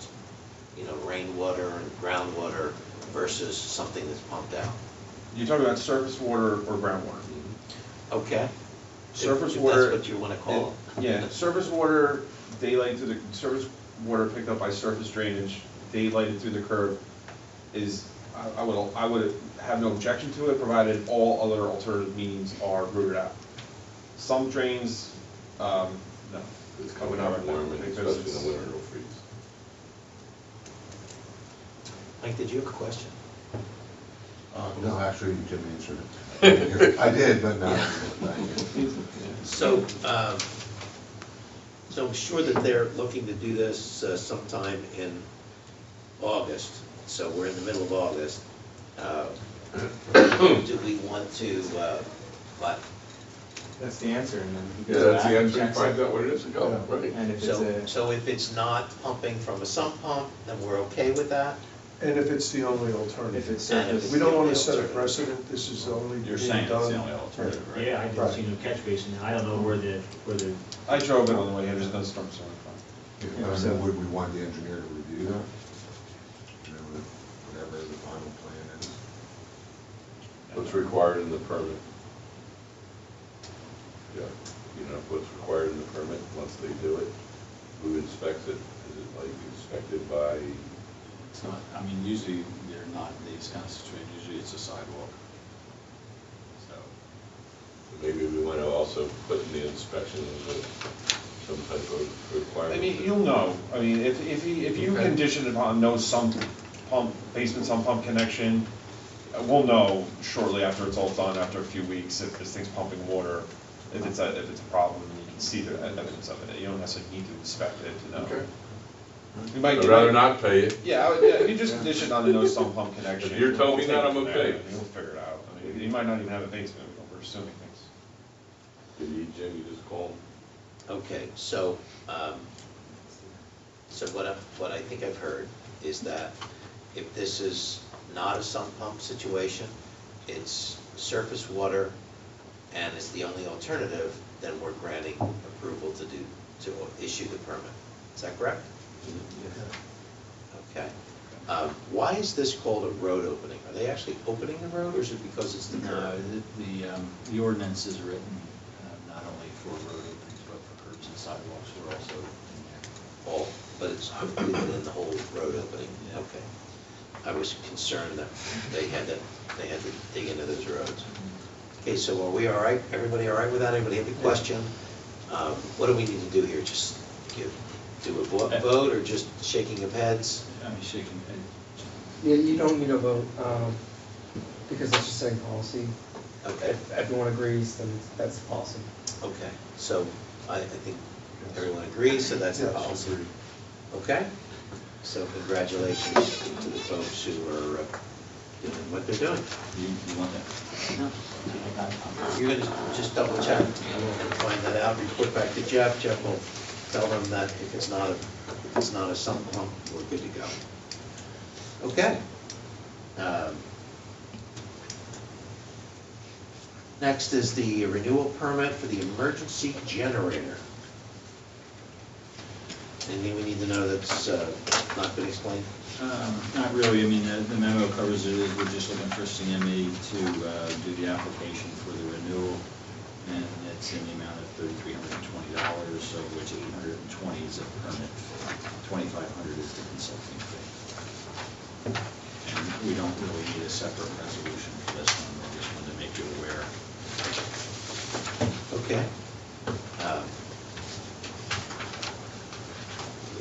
you know, rainwater and groundwater versus something that's pumped out. You're talking about surface water or groundwater? Okay? Surface If water. that's what you want to call it. Yeah, surface water daylight through the, surface water picked up by surface drainage, daylighted through the curb is, I would have no objection to it, provided all other alternative means are rooted out. Some drains, no. It's I coming would not out warm, recommend and it because especially in the winter, it'll freeze. Mike, did you have a question? No, actually, Jim answered it. I did, but no. So, so I'm sure that they're looking to do this sometime in August, so we're in the middle of August. Do we want to, what? That's the answer, and then he Yeah, goes that's back the and answer, checks find it. out what it is and go, right? And if it's a, So if it's not pumping from a sump pump, then we're okay with that? And if it's the only if alternative. it's And if surface. it's We don't the want only to set a alternative. precedent, this is only You're being saying it's the done. only alternative, right? Yeah, I didn't see no catch basin, I don't know where the, I drove it on the way here, there's no storm sewer. And then would we want the engineer to review that? You know, whatever the final plan is? What's required in the permit? Yeah, you know, what's required in the permit, once they do it, who inspects it? Is it like inspected by, It's not, I mean, usually they're not in these kind of situations, usually it's a sidewalk. So, maybe we want to also put in the inspection of some type of requirement? I mean, you'll know, I mean, if you Okay. condition it upon no sump pump, basement sump pump connection, we'll know shortly after it's all done, after a few weeks, if this thing's pumping water, if it's a problem, and you can see the evidence of it, you don't necessarily need to inspect it to know. Okay. You might, I'd rather not pay it. yeah, if you just condition on the no sump pump connection. If you're telling me we'll that, take it I'm from there, okay. and We'll figure it out, I mean, you might not even have a basement, we're assuming things. Did you, Jim, you just call them? Okay, so, so what I think I've heard is that if this is not a sump pump situation, it's surface water, and it's the only alternative, then we're granting approval to issue the permit. Is that correct? Okay. Why is this called a road opening? Are they actually opening the road, or is it because it's the no, curb? the ordinance is written not only for road openings, but for curbs and sidewalks, we're also in there. All, but it's within the whole road opening? Yeah. Okay. I was concerned that they had to dig into those roads. Okay, so are we all right? Everybody all right with that? Anybody have a question? What do we need to do here? Just do a vote, or just shaking of heads? I mean, shaking, Yeah, you don't need a vote, because that's just setting policy. Okay, If everyone agrees, then that's the policy. okay. So I think everyone agrees, so that's the Yes, policy. agreed. Okay? So congratulations to the folks who are doing what they're doing. you want that? No. You're gonna just double check, and we'll find that out, report back to Jeff. Jeff will tell them that if it's not a sump pump, we're good to go. Okay. Next is the renewal permit for the emergency generator. Anything we need to know that's not been explained? Not really, I mean, the memo covers it, we're just looking for CME to do the application for the renewal, and it's in the amount of $3,320, of which $820 is a permit fee, $2,500 is the consulting fee. And we don't really need a separate resolution for this one, I just wanted to make you aware. Okay.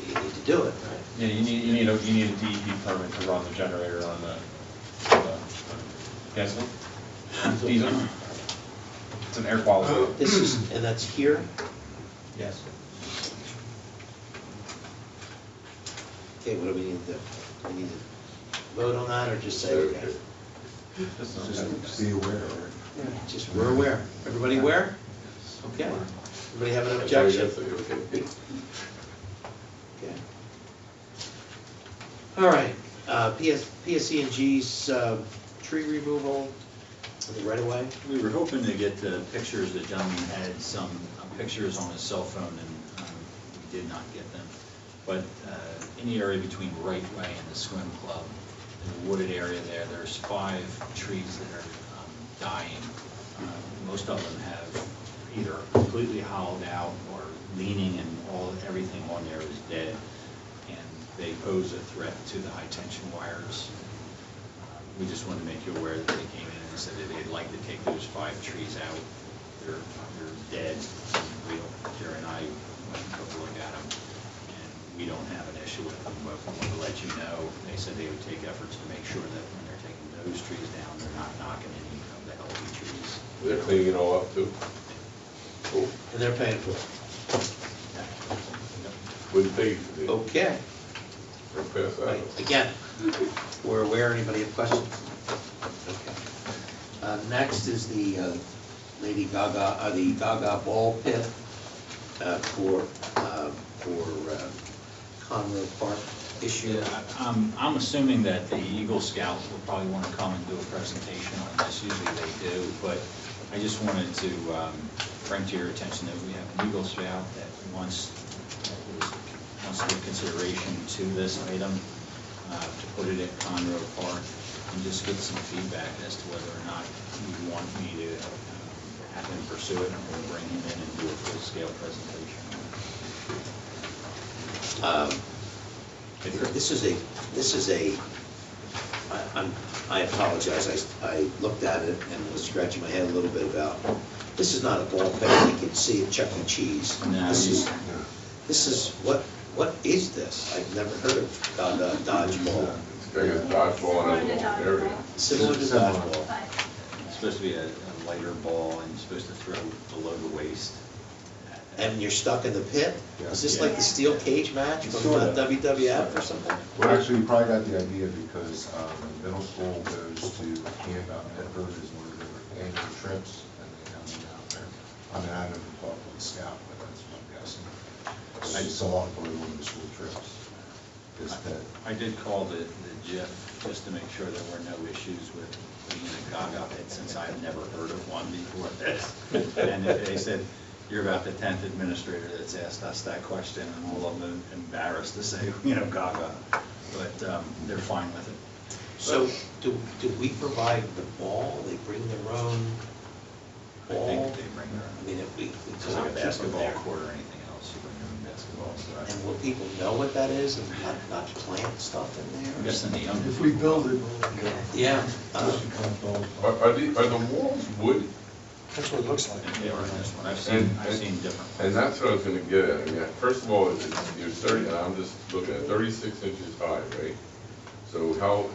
You need to do it, right? Yeah, you need a DEP permit to run the generator on the gasoline. Diesel. It's an air quality. This is, and that's here? Yes. Okay, what do we need to do? We need to vote on that or just say okay? Just be aware, right? Just, we're aware. Everybody aware? Okay. Everybody have an objection? Okay. Okay. All right, PSC&G's tree removal in the right of way. We were hoping to get the pictures, the gentleman had some pictures on his cell phone, and we did not get them. But in the area between Right Way and the swim club, in the wooded area there, there's 5 trees that are dying. Most of them have either completely hollowed out or leaning, and everything on there is dead. And they pose a threat to the high tension wires. We just wanted to make you aware that they came in and said that they'd like to take those 5 trees out. They're dead. Jerry and I went and took a look at them, and we don't have an issue with them, but we want to let you know, they said they would take efforts to make sure that when they're taking those trees down, they're not knocking any of the healthy trees. They're cleaning it all up too? Cool. And they're paying for it. Wouldn't pay for it. Okay. Or pass out. Right. Again, we're aware. Anybody have questions? Okay. Next is the Lady Gaga, the Gaga ball pit for Conroe Park issue. Yeah, I'm assuming that the Eagle Scouts will probably want to come and do a presentation on this. Usually they do, but I just wanted to bring to your attention that we have an Eagle Scout that wants to give consideration to this item, to put it at Conroe Park, and just get some feedback as to whether or not you want me to have him pursue it, and we'll bring him in and do a full-scale presentation. I apologize, I looked at it and was scratching my head a little bit about, this is not a ball pit you can see at Chuck E. Cheese. No, This is, what is this? I've never heard of Gaga dodgeball. It's like a dodgeball in a little area. Similar to dodgeball. But It's supposed to be a lighter ball, and you're supposed to throw below the waist. And you're stuck in the pit? Is this like the steel cage match from Sort of. WWF or something? Well, actually, you probably got the idea because middle school goes to a camp out in Bedford as one of their annual trips, and they have them out there. I mean, I haven't talked with the scout, but that's what I'm guessing. I just saw it on one of the school trips. This pit. I did call the GIF just to make sure there were no issues with putting in a Gaga pit, since I've never heard of one before this. And they said, you're about the 10th administrator that's asked us that question, and all of them embarrassed to say, Gaga, but they're fine with it. So, do we provide the ball? They bring their own I ball? think they bring their I mean, if we it's just like a keep them basketball there. court or anything else, you bring your own basketball. So And will people know what that is and not plant stuff in there? I'm guessing the younger. If we build it, Yeah. Are the walls wood? that's what it looks like. They are in this one. I've seen different. And that's what I was gonna get at. I mean, first of all, you're 30, and I'm just looking at 36 inches high, right? So how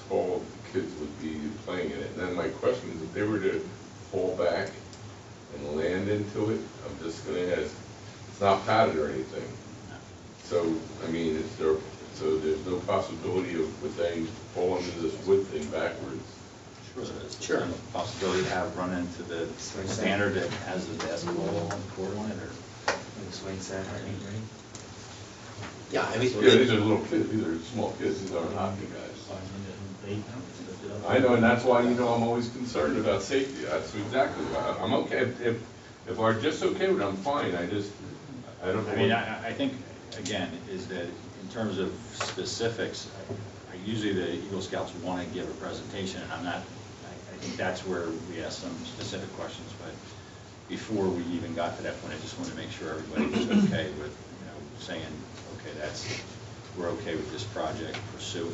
tall kids would be playing in it? And then my question is, if they were to fall back and land into it, I'm just gonna ask, it's not padded or anything. So, I mean, so there's no possibility of, if they fall into this wood thing backwards? Sure. Some possibility to have run into the standard that has the basketball court on it, or swing set, Yeah, I mean. Yeah, these are little kids, these are small kids, these aren't hockey guys. I know, and that's why, I'm always concerned about safety. That's exactly why. I'm okay, if just okay with it, I'm fine. I don't. I mean, I think again, is that in terms of specifics, usually the Eagle Scouts want to give a presentation, and I think that's where we ask some specific questions, but before we even got to that point, I just wanted to make sure everybody was okay with, saying, okay, we're okay with this project, pursue,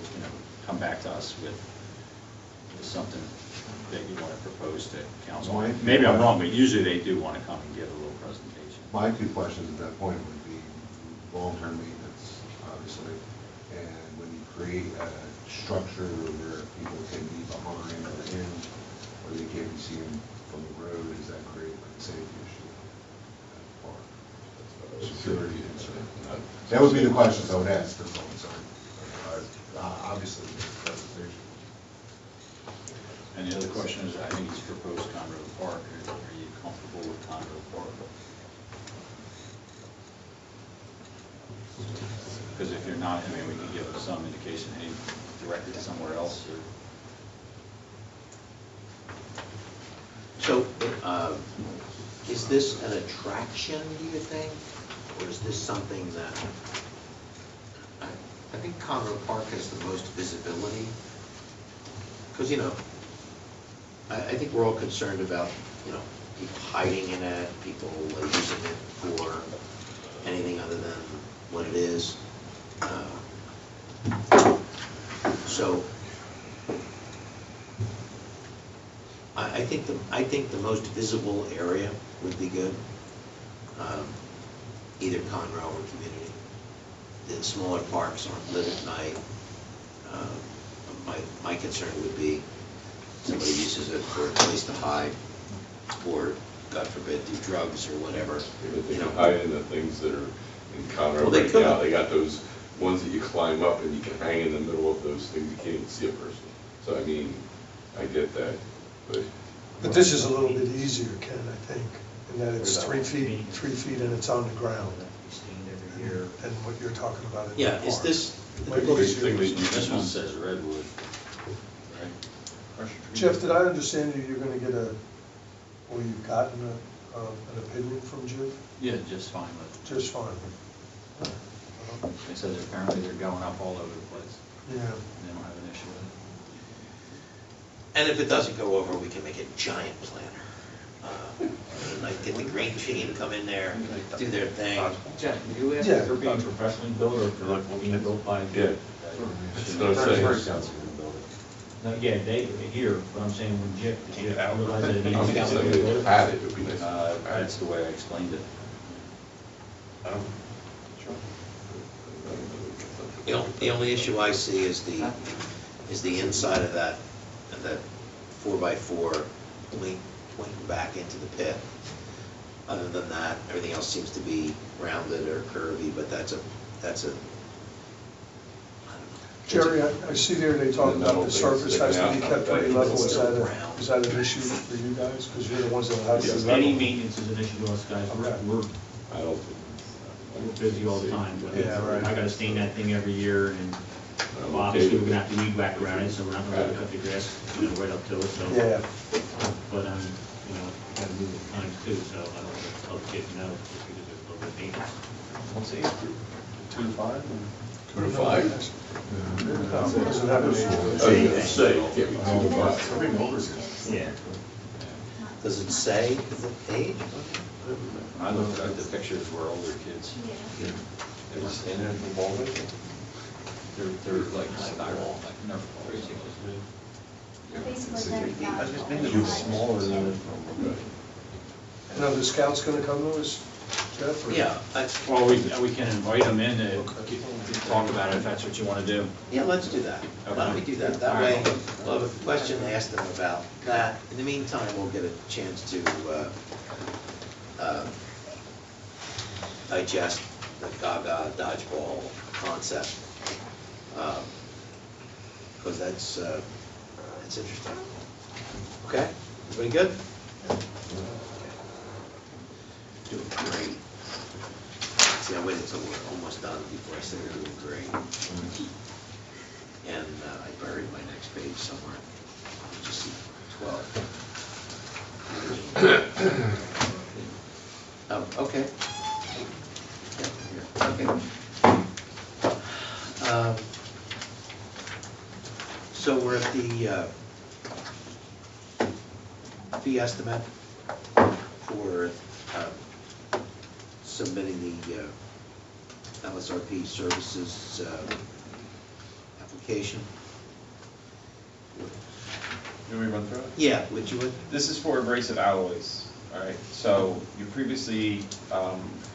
come back to us with something that you want to propose to council. Maybe I'm wrong, but usually they do want to come and give a little presentation. My two questions at that point would be long-term maintenance, obviously, and when you create a structure where people can be behind or in, or they can't be seen from the road, does that create like a safety issue? Or security concern? That would be the questions I would ask, that's all I'm saying. Obviously, the presentation. And the other question is, I think he's proposed Conroe Park. Are you comfortable with Conroe Park? Because if you're not, we can give us some indication, hey, direct it somewhere else, or... So, is this an attraction, do you think? Or is this something that, I think Conroe Park has the most visibility. Because, I think we're all concerned about, people hiding in it, people using it for anything other than what it is. So, I think the most visible area would be good. Either Conroe or community. The smaller parks aren't lit at night. My concern would be somebody uses it for a place to hide, or God forbid, do drugs or whatever. They can hide in the things that are in Conroe Well, they right could. now. They got those ones that you climb up and you can hang in the middle of those things. You can't even see a person. So I get that, but. But this is a little bit easier, Ken, I think, in that it's 3 feet and it's on the ground than what you're talking about in the Yeah, park. is this, Michael, is Thing that yours. you This one just- says Redwood, right? Jeff, did I understand you're gonna get or you've gotten an opinion from Jim? Yeah, just fine with Just fine. it. It says apparently they're going up all over the place, Yeah. and they don't have an issue with it. and if it doesn't go over, we can make a giant planner. Like get the green team to come in there, do their thing. Jeff, did you ask Yeah. if they're being professionally built or if they're being built by? Yeah. That's what I'm saying. No, yeah, they, here, but I'm saying when Jeff realized that it needs I'm to just be saying, built. had it would be nice. That's the way I explained it. The only issue I see is the inside of that 4x4 pointing back into the pit. Other than that, everything else seems to be rounded or curvy, but that's a, I don't know. Jerry, I see there they talk about the surface has to be kept pretty level. Is that an issue for you guys? Because you're the ones that have to Yes, level. any maintenance is an issue to us guys. Okay. We're I don't think. busy all the time. But Yeah, right. I gotta stain that thing every year, and I'm obviously okay we're gonna with have to weed whack around it, so we're not gonna be able to cut the grass, right up to it, so. Yeah. But, gotta move with the times too, so I don't want to tell the kids no, just because there's a little bit of maintenance. What's the age group? 2 to 5? 2 to 5. Doesn't have a. Say, can't be 2 to 5. Yeah. Does it say the age? When I looked at the pictures, were older kids. Yeah. They were standing in the ball game? They're like spiral, like Nerf balls. Basically, they're You're smaller than. And are the scouts gonna come to us, Jeff? or- Yeah, Well, we can invite them in to talk about it if that's what you want to do. yeah, let's do that. Why don't we do that? That way, we'll have a question to ask them about that. In the meantime, we'll get a chance to digest the Gaga dodgeball concept. Because that's interesting. Okay, everybody good? Doing great. See, I waited until we're almost done before I said we're doing great. And I buried my next page somewhere. Just see 12. Oh, okay. Yeah, here. Okay. we're at the fee estimate for submitting the LSRP services application. You want me to run through it? Yeah, would you? This is for abrasive alloys, all right? So you previously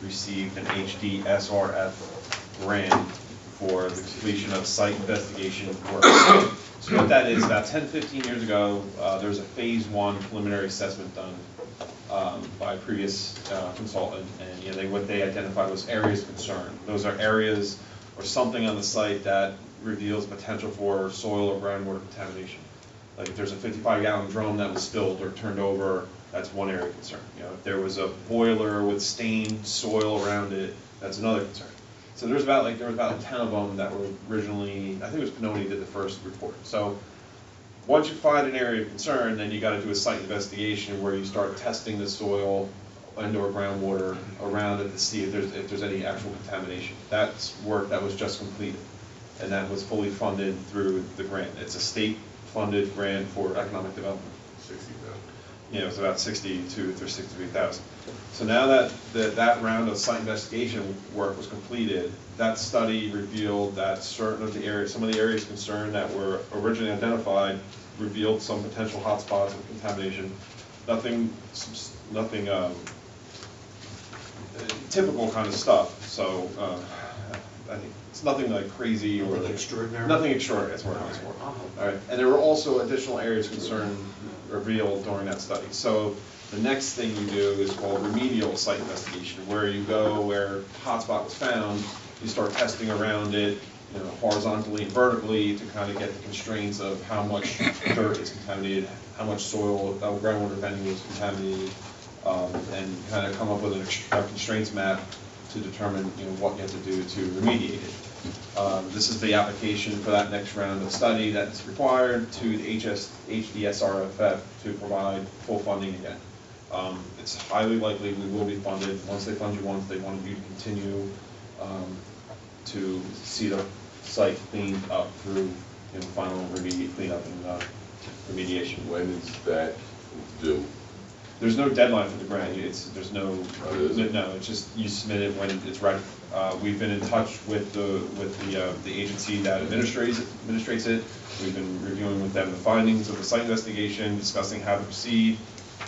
received an HDSRF grant for the completion of site investigation work. So what that is, about 10, 15 years ago, there was a phase 1 preliminary assessment done by a previous consultant, and what they identified was areas of concern. Those are areas or something on the site that reveals potential for soil or groundwater contamination. Like if there's a 55-gallon drum that was spilled or turned over, that's one area of concern. If there was a boiler with stained soil around it, that's another concern. So there was about 10 of them that were originally, I think it was Pannoni did the first report. So once you find an area of concern, then you got to do a site investigation where you start testing the soil and/or groundwater around it to see if there's any actual contamination. That's work that was just completed, and that was fully funded through the grant. It's a state-funded grant for economic development. 60,000. It was about 62 to 63,000. So now that that round of site investigation work was completed, that study revealed that some of the areas concerned that were originally identified revealed some potential hotspots of contamination. Nothing typical kind of stuff. So I think it's nothing like crazy or Nothing extraordinary? Nothing extraordinary. That's what it was for. All right. And there were also additional areas of concern revealed during that study. So the next thing you do is called remedial site investigation, where you go where hotspot was found, you start testing around it, horizontally and vertically to kind of get the constraints of how much dirt is contaminated, how much soil, groundwater venting is contaminated, and kind of come up with a constraints map to determine what you have to do to remediate it. This is the application for that next round of study that's required to the HDSRFF to provide full funding again. It's highly likely we will be funded. Once they fund you once, they want you to continue to see the site cleaned up through final cleanup and remediation. When is that due? There's no deadline for the grant. No. It's just you submit it when it's ready. We've been in touch with the agency that administrates it. We've been reviewing with them the findings of the site investigation, discussing how to proceed,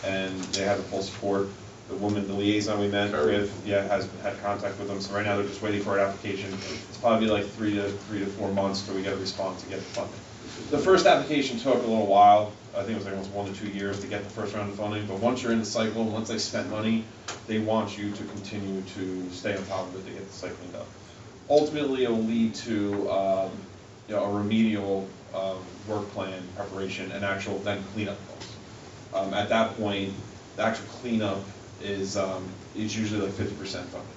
and they have the full support. The liaison we met with, has had contact with them. So right now they're just waiting for an application. It's probably like 3 to 4 months till we get a response to get the funding. The first application took a little while. I think it was like almost 1 to 2 years to get the first round of funding. But once you're in the cycle, once they spent money, they want you to continue to stay on top of it to get the site cleaned up. Ultimately, it will lead to a remedial work plan preparation and actual then cleanup costs. At that point, the actual cleanup is usually like 50% funded.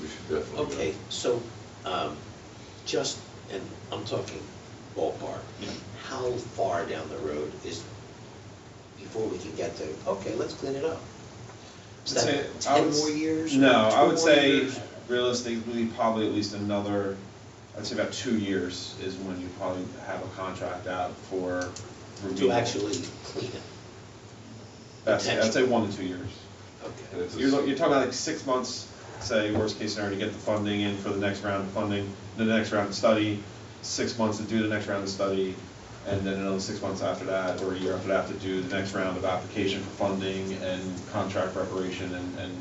We should definitely. Okay, so and I'm talking ballpark, how far down the road is before we can get to, okay, let's clean it up? Is that 10 more years? No, I 2 would more say years? realistically probably at least another, I'd say about 2 years is when you probably have a contract out for remedial. To actually clean it? I'd say 1 to 2 years. Okay. You're talking about like 6 months, say worst case scenario, to get the funding in for the next round of funding, the next round of study, 6 months to do the next round of study, and then another 6 months after that, or a year after that, to do the next round of application for funding and contract preparation and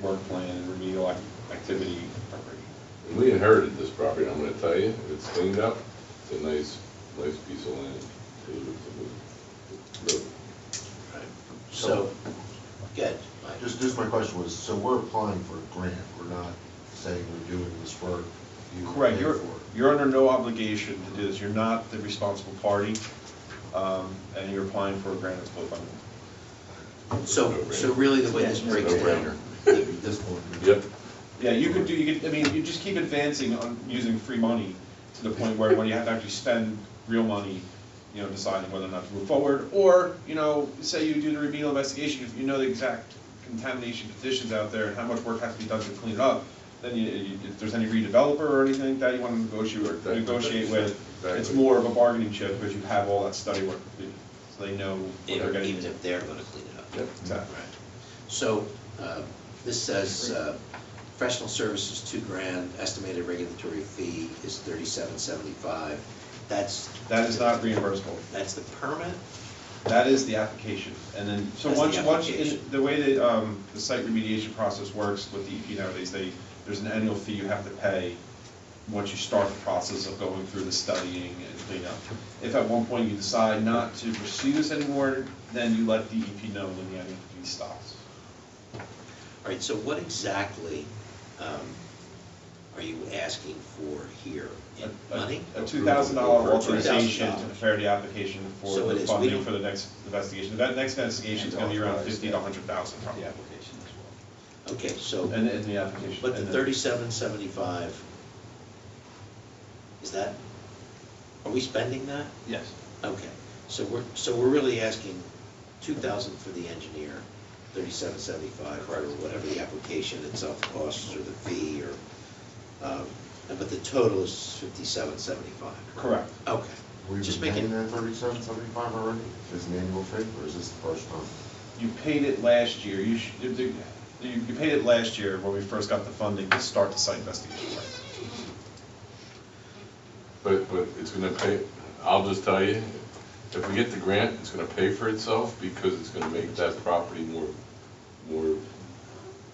work plan and remedial activity preparation. We inherited this property, I'm gonna tell you, it's cleaned up, it's a nice piece of land. Really. Right. So, good. Just my question was, so we're applying for a grant, we're not saying we're doing this work, you Correct, pay for it. you're under no obligation to do this, you're not the responsible party, and you're applying for a grant that's fully funded. So really the way this breaks down, This point. Yep. Yeah, you just keep advancing on using free money to the point where when you have to actually spend real money, deciding whether or not to move forward, or, say you do the remedial investigation, if you know the exact contamination conditions out there and how much work has to be done to clean it up, then if there's any redeveloper or anything like that you want to negotiate with, it's more of a bargaining chip because you have all that study work completed, so they know what they're getting. Even if they're gonna clean it up. Yep, exactly. Right. So, this says, professional services, $2,000, estimated regulatory fee is $37.75. That is not reimbursable. That's the permit? That is the application, and then, so That's the once, application. the way that, the site remediation process works with DEP nowadays, there's an annual fee you have to pay once you start the process of going through the studying and cleanup. If at one point you decide not to pursue this anymore, then you let DEP know when the annual fee stops. All right, so what exactly are you asking for here? In money? A $2,000 authorization to $2,000. prepare the application for So it the is. We funding don't- for the next investigation. That next investigation is gonna be around 50 to 100,000 The probably. application as well. Okay, so, And the application. but the and then- 37.75, is that, are we spending that? Yes. Okay, so we're really asking 2,000 for the engineer, 37.75 for whatever the application itself costs or the fee or, but the total is 57.75. Correct. Okay, We've just been making, paying that $37.75 already as an annual fee, or is this the first time? You paid it last year. You paid it last year when we first got the funding to start the site investigation work. But it's gonna pay, I'll just tell you, if we get the grant, it's gonna pay for itself because it's gonna make that property more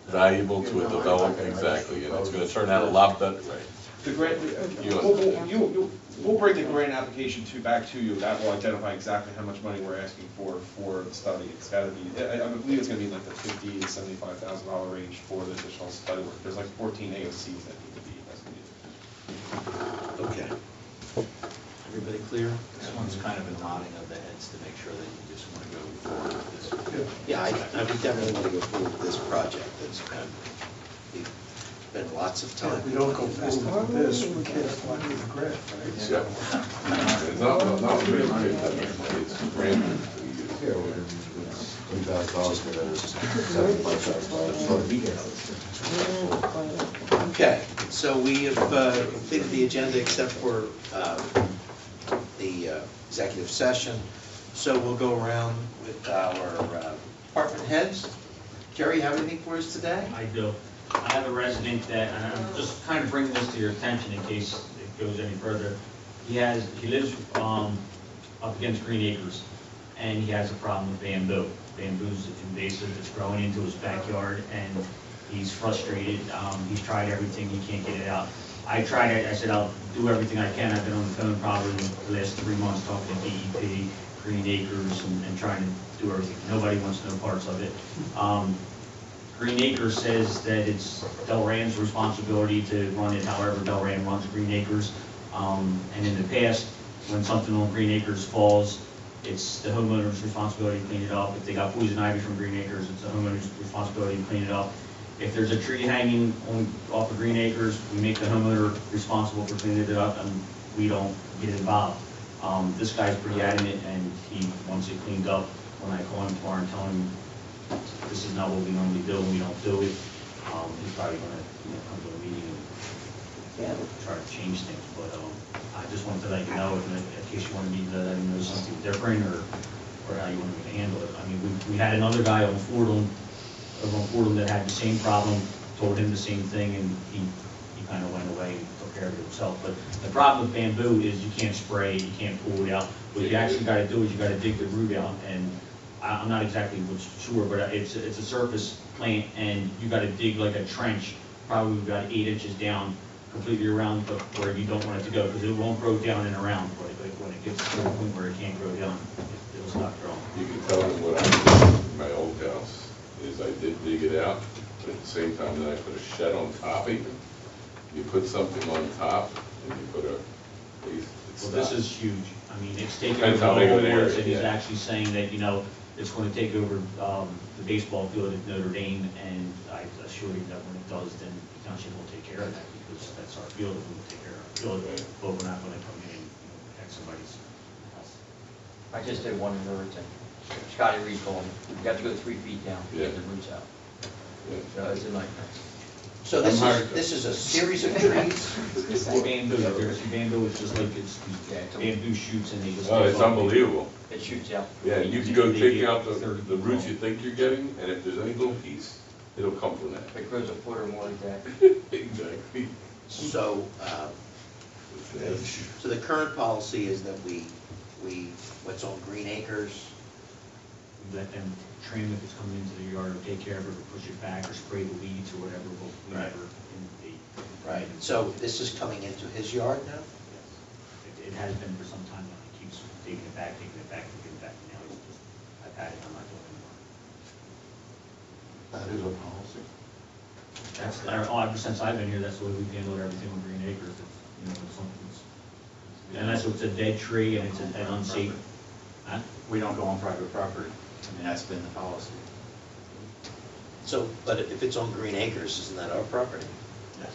valuable to a developer, exactly, and it's gonna turn out a lot better, right? The grant, we'll bring the grant application back to you. That will identify exactly how much money we're asking for the study. It's gotta be, I believe it's gonna be like the $50,000 to $75,000 range for the additional study work. There's like 14 AOCs that need to be investigated. okay. Everybody clear? This one's kind of a nodding of the heads to make sure that you just want to go forward with this. Yeah, I would definitely want to go forward with this project. It's been lots of time. If we don't go forward with this, we can't apply for the grant, right? Yeah. It's not really great, it's grant that we use. Yeah, well, it's $2,000 for $75,000. Okay, so we have completed the agenda except for the executive session. So we'll go around with our department heads. Jerry, you have anything for us today? I do. I have a resident that, and I'm just kind of bringing this to your attention in case it goes any further. He lives up against Green Acres, and he has a problem with bamboo. Bamboo's invasive, it's growing into his backyard, and he's frustrated. He's tried everything, he can't get it out. I tried it, I said I'll do everything I can. I've been on the phone probably the last 3 months talking to DEP, Green Acres, and trying to do everything. Nobody wants no parts of it. Green Acres says that it's Delran's responsibility to run it however Delran runs Green Acres. And in the past, when something on Green Acres falls, it's the homeowner's responsibility to clean it up. If they got poison ivy from Green Acres, it's the homeowner's responsibility to clean it up. If there's a tree hanging off of Green Acres, we make the homeowner responsible for cleaning it up, and we don't get involved. This guy's pretty adamant, and he wants it cleaned up. When I call him tomorrow and tell him this is not what we normally do, and we don't do it, he's probably gonna come to a meeting and try to change things. But I just wanted to let you know, in case you wanted me to let him know something different, or how you wanted me to handle it. I mean, we had another guy on Fordham that had the same problem, told him the same thing, and he kind of went away and took care of it himself. But the problem with bamboo is you can't spray, you can't pull it out. What you actually got to do is you got to dig the root out, and I'm not exactly sure, but it's a surface plant, and you got to dig like a trench, probably about 8 inches down, completely around, but where you don't want it to go, because it won't grow down and around. But when it gets to the point where it can't grow down, it'll stop growing. You can tell them what I did in my old house, is I did dig it out, but at the same time, then I put a shed on top even. You put something on top, and you put a base. Well, this is huge. I mean, it's taking over Depends the how whole big of an woods, area, and he's yeah. actually saying that, it's going to take over the baseball field at Notre Dame, and I assure you that when it does, then the township will take care of that, because that's our field, and we'll take care of our field, but we're not going to come in and protect somebody's house. I just did one in Riverton. Scotty Reed told me, you got to go 3 feet down to Yeah. get the roots out. Yeah. So it's a nightmare. So this is a series of trees? Bamboo, there's bamboo, it's just like, it's bamboo shoots and they just. Oh, it's unbelievable. It shoots out. Yeah, you can go take out the roots you think you're getting, and if there's any little piece, it'll come from that. It grows a foot or more like that. Exactly. So, so the current policy is that we, what's on Green Acres, Let them trim if it's coming into the yard, or take care of it, or push it back, or spray the weeds or whatever, whatever in the. right? So this is coming into his yard now? Yes. It has been for some time now, he keeps taking it back, taking it back, taking it back, now he's just, I've had it, I'm not doing it anymore. That is a policy. That's, ever since I've been here, that's the way we've handled everything on Green Acres, it's, you know, it's something's, unless it's a dead tree and it's an unsafe. Huh? We don't go on private property. I mean, that's been the policy. So, but if it's on Green Acres, isn't that our property? Yes.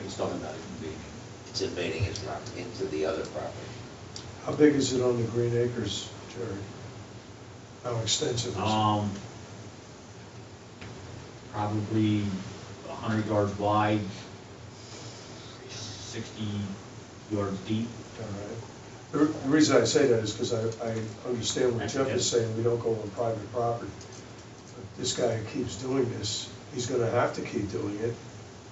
He's talking about it being. It's invading his property, into the other property. How big is it on the Green Acres, Jerry? How extensive is it? Probably 100 yards wide, 60 yards deep. All right. The reason I say that is because I understand what Jeff is saying, we don't go on private property. But this guy who keeps doing this, he's gonna have to keep doing it,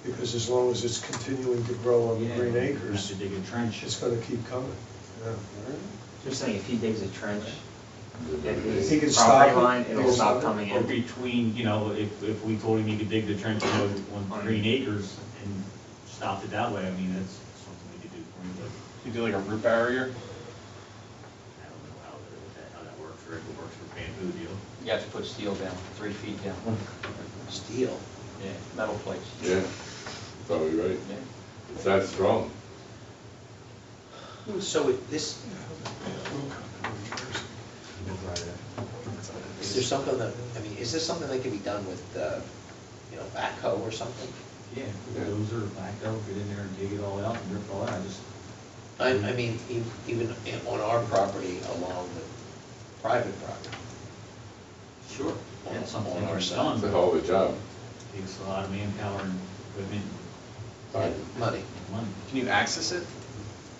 because as long as it's continuing to grow on the Yeah, Green you have Acres, to dig a trench. it's gonna keep coming. Yeah. You're saying if he digs a trench at He his can stop property it, line, he it'll can stop stop it. coming Or in? between, you know, if we told him he could dig the trench, you know, on Green Acres and stopped it that way, I mean, that's something we could do for him, but You do like a root barrier? I don't know how that works, or if it works for bamboo deal. You have to put steel down, 3 feet down. Steel. Yeah, metal plates. Yeah, probably right. Yeah. It's that strong. So this, is there something that, I mean, is this something that can be done with, you know, backhoe or something? Yeah, those are backhoe, get in there and dig it all out and rip it all out, I just, I mean, even on our property along the private property. sure, On- that's something on our that's side. done, It's a but hell of a job. it takes a lot of manpower and equipment And money. and money. Can you access it?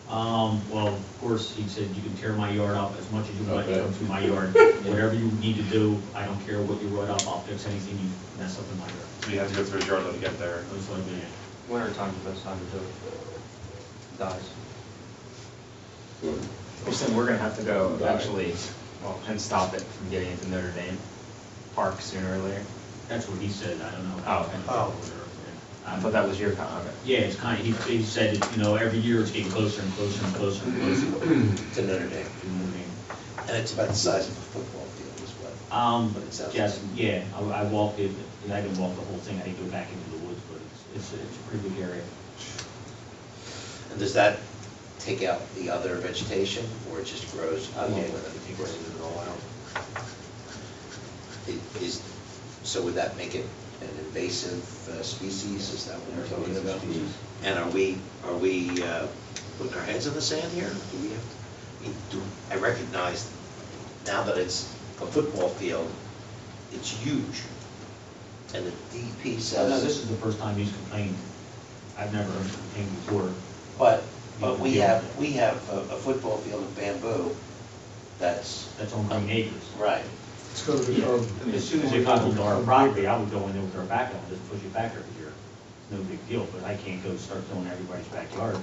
Well, of course, he said you can tear my yard up as much as you want to Okay. come through my yard. Whatever you need to do, I don't care what you wrote up, I'll fix anything you mess up in my yard. So you have to go through his yard to get there. That's what I mean. Winter time's the best time to do it. Dies. You're saying we're gonna have to go eventually, well, and stop it from getting into Notre Dame Park sooner or later? That's what he said, I don't know. Oh. I thought that was your comment. Yeah, it's kind of, he said, that, you know, every year it's getting closer and closer and closer and closer To Notre Dame. to moving. And it's about the size of a football field as well. But it sounds Yes, like- yeah, I walked it, I didn't walk the whole thing, I didn't go back into the woods, but it's a pretty big area. And does that take out the other vegetation, or it just grows along Yeah, with it it? grows it all out. So would that make it an invasive species, is that what we're talking about? Species. And are we putting our heads in the sand here? Do we have, I recognize now that it's a football field, it's huge. And the DEP Oh, no, this says, is the first time he's complained. I've never heard him complain before. but we have a football field of bamboo that's, That's on Green Acres. right. It's gonna become. As soon as it got into our property, I would go in there with our backhoe and just push it back every year. It's no big deal, but I can't go start filling everybody's backyard.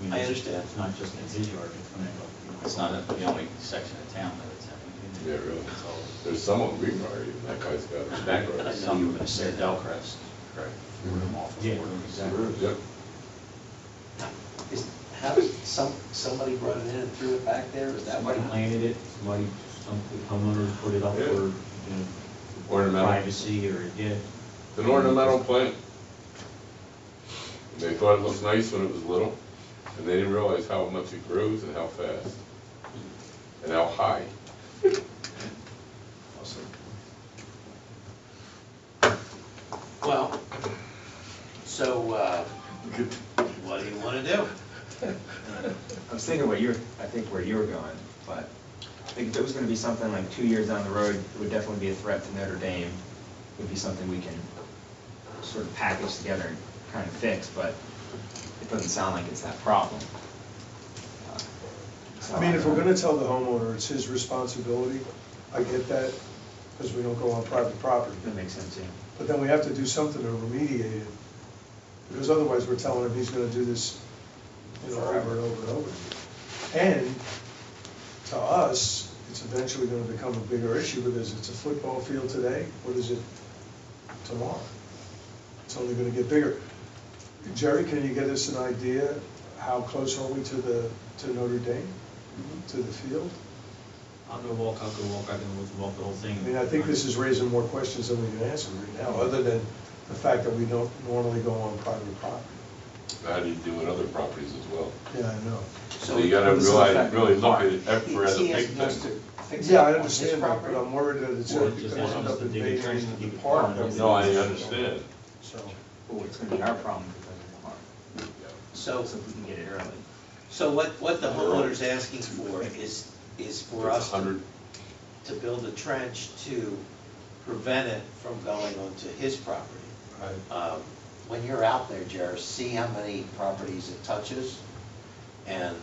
mean, I it's- understand. It's not just in his yard, it's gonna go, you know. It's not the only section of town that it's happening in. Yeah, really. It's all, There's some on Greenbrier, even that guy's got a I back road. know some you of were it's gonna say their that. Delcrest, correct? Them off of Yeah, Fort Lee. exactly. Yep. How did somebody brought it in and threw it back there, is that what? Somebody planted it, some homeowners put it up Yeah. for, you know, Ornamental. privacy or, yeah. It's an ornamental plant. And they thought it looked nice when it was little, and they didn't realize how much it grows and how fast, and how high. Well, so, what do you wanna do? I was thinking where you were going, but I think if it was gonna be something like 2 years down the road, it would definitely be a threat to Notre Dame. Would be something we can sort of packaged together and kind of fixed, but it doesn't sound like it's that problem. So I mean, if we're gonna tell the homeowner it's his responsibility, I get that, because we don't go on private property. That makes sense, yeah. But then we have to do something to remediate it, because otherwise we're telling him he's gonna do this, over and over and over. And to us, it's eventually gonna become a bigger issue, because it's a football field today, what is it tomorrow? It's only gonna get bigger. Jerry, can you get us an idea, how close are we to Notre Dame, to the field? I'll go walk, I can walk the whole thing. I mean, I think this is raising more questions than we can answer right now, other than the fact that we don't normally go on private property. How do you do with other properties as well? Yeah, I know. So you gotta really look at it for as a big thing. Yeah, I understand that, but I'm worried that it's Or going just to ask end us up to dig a trench invading to keep the it park. farm. No, I understand. So, Oh, it's gonna be our problem because of the harm. So, So if we can get it early. so what the homeowner's asking for is for us to 100, build a trench to prevent it from going onto his property. right. When you're out there, Jerry, see how many properties it touches and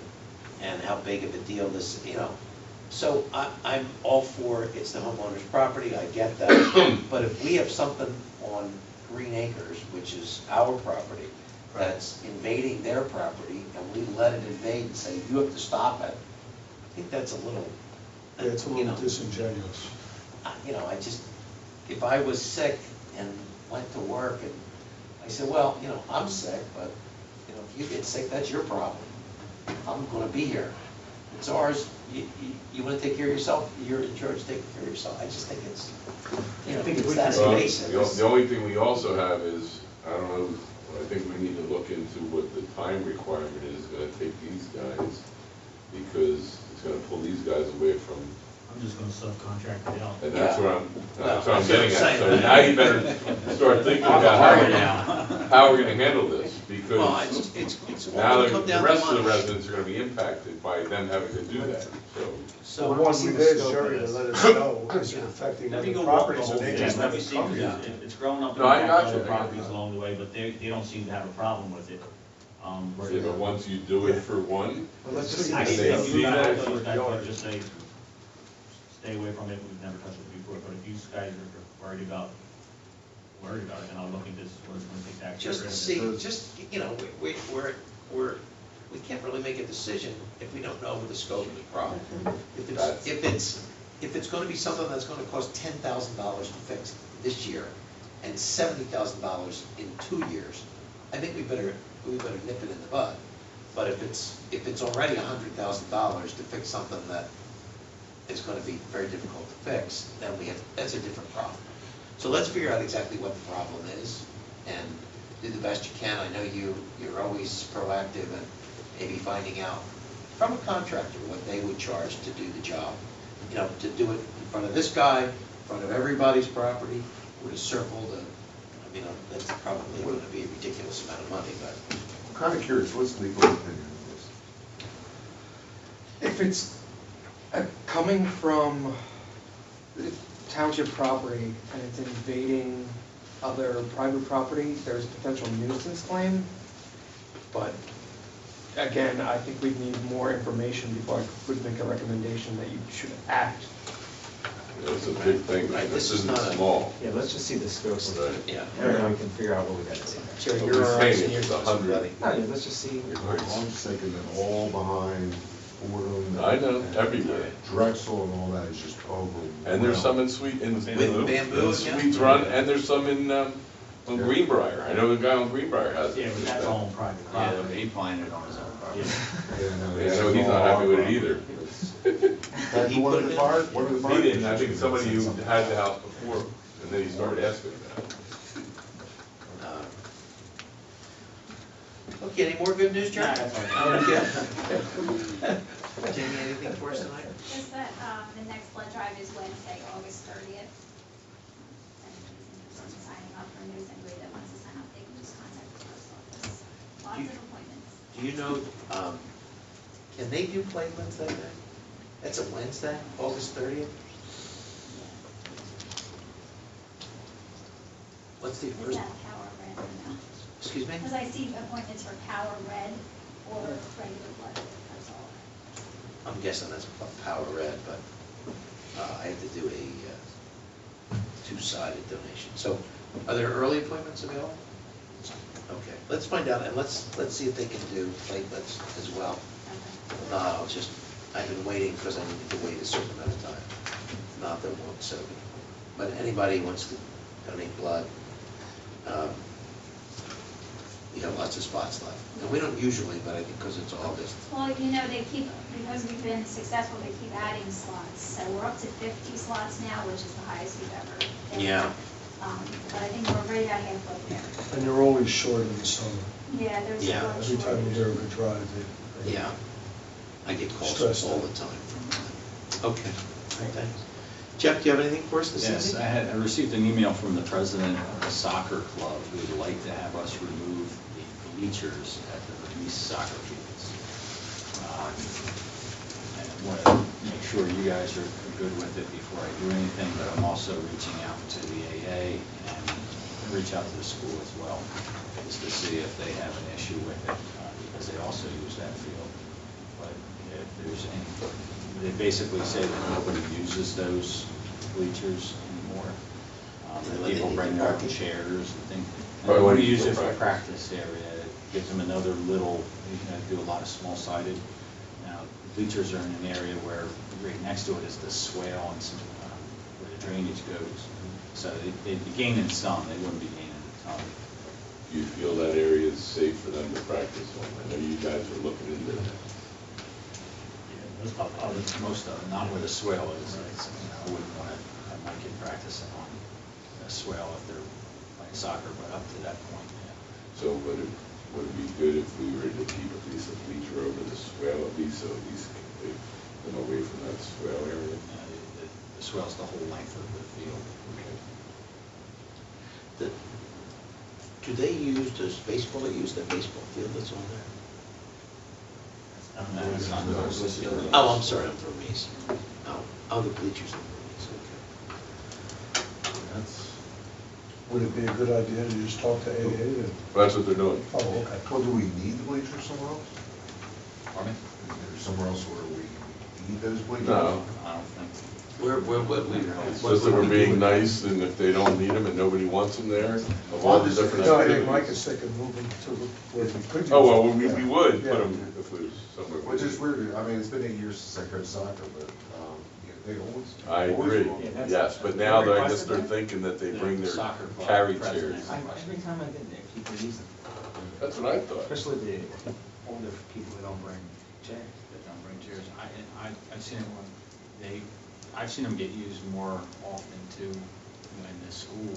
how big of a deal this, So I'm all for it's the homeowner's property, I get that. But if we have something on Green Acres, which is our property, that's invading their property, and we let it invade and say, you have to stop it, I think that's a little, Yeah, it's a you little know, disingenuous. I just, if I was sick and went to work and I said, well, I'm sick, but, if you get sick, that's your problem. I'm gonna be here. It's ours, you wanna take care of yourself, you're in charge of taking care of yourself. I just think it's, it's that Well, basic. the only thing we also have is, I don't know, I think we need to look into what the time requirement is gonna take these guys, because it's gonna pull these guys away from, I'm just gonna subcontract it out. and that's Yeah. what I'm Well, getting that's at. what I'm So saying. now you better start thinking about how we're gonna handle this, Well, because it's now all the come down the to rest of the money. residents are gonna be impacted by them having to do that, so. So, Well, once see we've the asked scope of Jerry to this. let us know, is it affecting Let me other go walk the properties, whole and they thing, just let never me see, come because here. it's growing up in No, I the got back you, of I the got properties you. along the way, but they don't seem to have a problem with it. Yeah, but once you do it for one, Well, let's just I see They think the you don't guys, see feedback for would yards. just say, stay away from it, we've never touched it before, but if you guys are worried about it, then I'll look into this, we're gonna take that. just to see, we can't really make a decision if we don't know the scope of the problem. If it's gonna be something that's gonna cost $10,000 to fix this year and $70,000 in 2 years, I think we better nip it in the bud. But if it's already $100,000 to fix something that is gonna be very difficult to fix, then that's a different problem. So let's figure out exactly what the problem is and do the best you can. I know you're always proactive and maybe finding out from a contractor what they would charge to do the job. To do it in front of this guy, in front of everybody's property, with a circle that's probably going to be a ridiculous amount of money, but. I'm kind of curious, what's the legal opinion of this? If it's coming from township property and it's invading other private property, there's potential nuisance claim. But again, I think we'd need more information before I would make a recommendation that you should act. it's a big thing, Right, this this is isn't not a- small. Yeah, let's just see the scope of Right. it. Yeah. And then we can figure out what we gotta do. Jerry, But you're we're our saying engineer. it's 100. No, yeah, let's just see. I'm just thinking that all behind Fordham. I know, and everywhere. Drexel and all that is just overwhelmed. And there's some in Bamboo, yeah. Sweets Run, and there's some in, on Greenbrier. I know the guy on Greenbrier has it. Yeah, but that's all on private Yeah, property. he planted on his own property. Yeah. Yeah, no, Yeah, this I know is he's not all happy with it our either. property. That's one of the fire, one of the fire. He didn't, I think districts somebody said who something had about the that. house before, and then he started asking about it. Okay, any more good news, John? Nah, that's all right. Okay. Jamie, anything for us tonight? Just that, the next blood drive is Wednesday, August 30th. If anybody's interested in signing up, or knows anybody that wants to sign up, they can just contact the post office. Lots You- of appointments. Do you know, can they do platelets that day? That's a Wednesday, August 30th? What's the Is first? that how our I don't know. Excuse me? Because I see appointments for Power Red or regular blood, that's all. I'm guessing that's Power Red, but I have to do a two-sided donation. So are there early appointments available? Okay, let's find out, and let's see if they can do platelets as well. If not, I've been waiting because I needed to wait a certain amount of time. Not that won't, so, but anybody who wants to donate blood, you have lots of spots left. And we don't usually, but I think because it's August. Well, you know, because we've been successful, they keep adding slots. So we're up to 50 slots now, which is the highest we've ever been. Yeah. But I think we're right about halfway there. And you're always short in the summer. Yeah, there's Yeah. a lot of Every time you shortage. hear of a drive, they. Yeah. I get calls Stressed all out. the time. Okay, thanks. Jeff, do you have anything for us this Yes, evening? I received an email from the president of the soccer club who would like to have us remove the bleachers at the Reese soccer fields. And I want to make sure you guys are good with it before I do anything, but I'm also reaching out to the AA and reach out to the school as well, just to see if they have an issue with it, because they also use that field. But if there's any, they basically say that nobody uses those bleachers anymore. That people bring their own chairs and things. And they want to use it for practice area. It gives them another little, do a lot of small-sided. Now, bleachers are in an area where right next to it is the swale and some, where the drainage goes. So they'd be gaining some, they wouldn't be gaining a ton. Do you feel that area is safe for them to practice on? I know you guys are looking into that. Most of them, not where the swale is. I wouldn't want to have my kid practicing on a swale if they're playing soccer, but up to that point, yeah. So would it be good if we were to keep at least a bleacher over the swale at least, so at least keep them away from that swale area? The swale's the whole length of the field. Okay. Do they use, does baseball use the baseball field that's on there? No, it's not the Reese field. Oh, I'm sorry, I'm from Reese. Oh, the bleachers are from Reese, okay. Would it be a good idea to just talk to AA? Well, that's what they're doing. Oh, okay. Well, do we need the bleachers somewhere else? Pardon me? Is there somewhere else where we need those bleachers? No. I don't think so. It's just that we're being nice, and if they don't need them and nobody wants them there, of all the different No, I think Mike activities. is thinking moving to where we could use. Oh, well, them. we would Yeah. put them if it was somewhere. Which is weird, I mean, it's been 8 years since I coached soccer, but, yeah, they always. I always agree, want them. yes, but now I guess they're thinking that they bring their Soccer club carry president. chairs. Every time I've been there, people use them, That's what I thought. especially the older people who don't bring chairs. That don't bring chairs. I've seen it I've seen them get used more often too when the school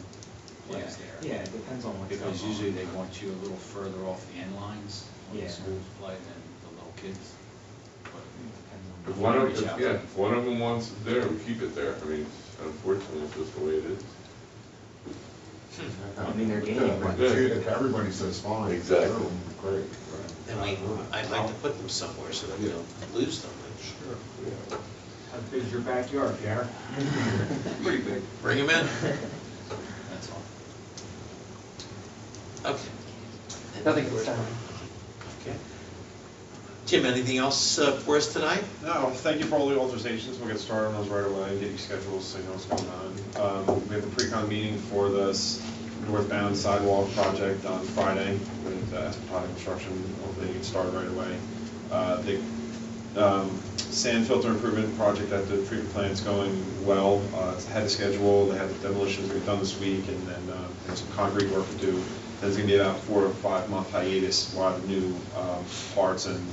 plays there. Yeah, it depends on what's going on. Because usually they want you a little further off the end lines when the Yeah. schools play than the little kids. But If one of, if one of them wants it there, we keep it there. I mean, unfortunately, it's just the way it is. I mean, they're gaining, but If everybody says fine. Exactly. Great. And I'd like to put them somewhere so that we don't lose them. Sure. Yeah. How big is your backyard, Jared? Pretty big. Bring them in. That's all. Okay. Nothing this time. Okay. Jim, anything else for us tonight? No, thank you for all the authorizations. We'll get started on those right away, get you schedules so you know what's going on. We have the pre-con meeting for the northbound sidewalk project on Friday with Aspen Construction. Hopefully get started right away. The sand filter improvement project at the treatment plant is going well. It's ahead of schedule. They have the demolitions we've done this week, and then there's some concrete work to do. There's going to be about 4 or 5 month hiatus while the new parts and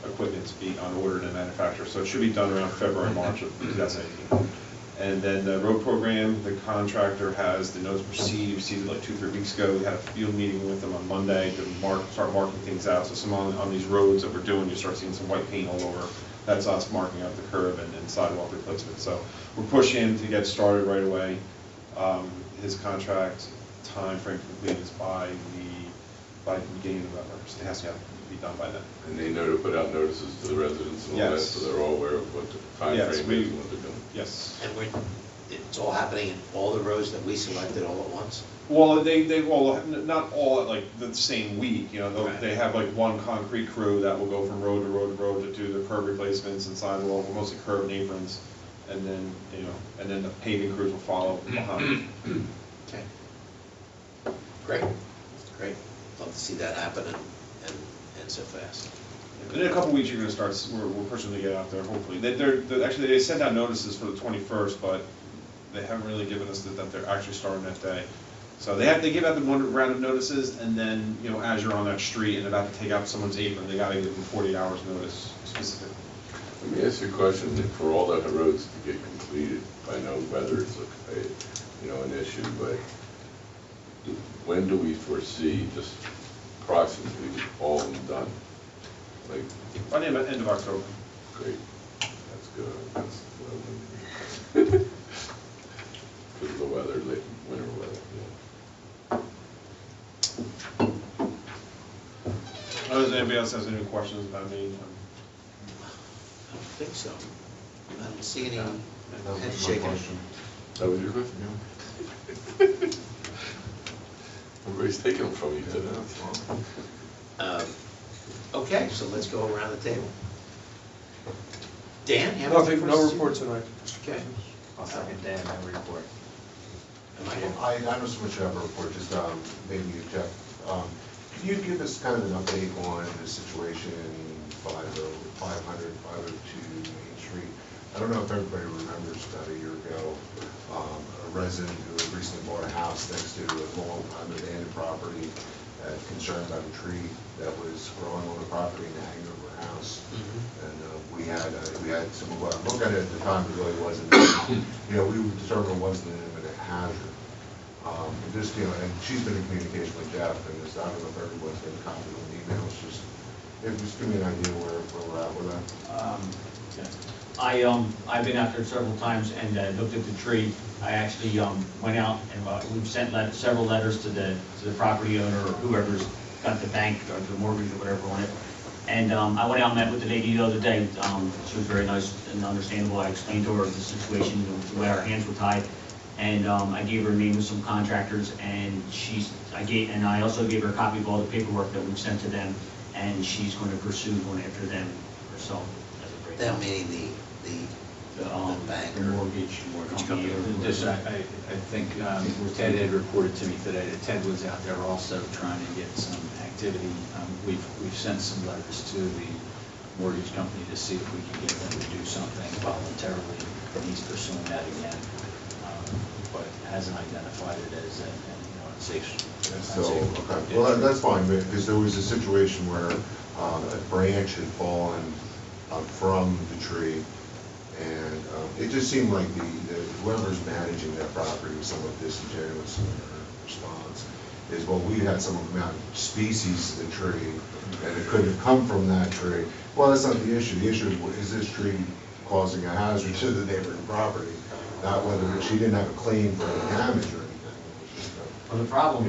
equipment to be on order and manufactured. So it should be done around February, March of 2018. And then the road program, the contractor has the notice to proceed, received it like 2-3 weeks ago. We had a field meeting with them on Monday to start marking things out. So some on these roads that we're doing, you start seeing some white paint all over. That's us marking out the curb and sidewalk replacement. So we're pushing to get started right away. His contract time frame to complete is by the beginning of November. So it has to be done by then. And they know to put out notices to the residents and all that, Yes. so they're all aware of what the time Yes, frame we- is and what they're doing. Yes. And it's all happening in all the roads that we selected all at once? Well, they all, not all at like the same week, you know, Right. they have like one concrete crew that will go from road to road to road to do the curb replacements and sidewalk, mostly curb and aprons. And then, you know, and then the paving crews will follow behind. Okay. Great, great. Love to see that happen and so fast. In a couple weeks, you're gonna start, we're pushing to get out there, hopefully. Actually, they sent out notices for the 21st, but they haven't really given us that they're actually starting that day. So they give out the one round of notices, and then, you know, as you're on that street and about to take out someone's apron, they gotta give them 48 hours notice specifically. Let me ask you a question, for all the roads to get completed, I know weather is an issue, but when do we foresee just approximately all of them done? Like, By the end of October. great, that's good, that's what I wanted to hear. Because of the weather, late winter weather, Does anybody else has any questions about me? I don't think so. I don't see any That was heads my shaking. question. That was your question? Yeah. Everybody's taking them from you today. Okay, so let's go around the table. Dan, you have Nothing, anything for no us? report tonight. Okay. I'll second Dan, no report. Am I- I don't so much have a report, just maybe you, Jeff. Can you give us kind of an update on the situation 502 Main Street? I don't know if everybody remembers about a year ago, a resident who had recently bought a house next to a long-time abandoned property had concerns about a tree that was growing on the property and hanging over her house. And we had someone go out and look at it. At the time, it really wasn't, we determined it wasn't an imminent hazard. Just, and she's been in communication with Jeff, and I don't know if everyone's been copied on emails, just give me an idea where we're at with that. I've been out there several times and looked at the tree. I actually went out and we've sent several letters to the property owner or whoever's got the bank or the mortgage or whatever on it. And I went out and met with the lady the other day. She was very nice and understandable. I explained to her the situation, the way our hands were tied. And I gave her a name of some contractors, and I also gave her a copy of all the paperwork that we've sent to them, and she's going to pursue going after them herself as a break. That meaning the bank The or mortgage company. company. This, I think Ted had reported to me today that Ted was out there also trying to get some activity. We've sent some letters to the mortgage company to see if we can get them to do something voluntarily. He's pursuing that again, but hasn't identified it as a safe. So, okay, well, that's fine, because there was a situation where a branch had fallen from the tree, and it just seemed like whoever's managing that property was somewhat disingenuous in their response. Is, well, we had some amount of species of the tree, and it couldn't have come from that tree. Well, that's not the issue. The issue is this tree causing a hazard to the neighboring property, not whether she didn't have a claim for any damage or anything. Well, the problem,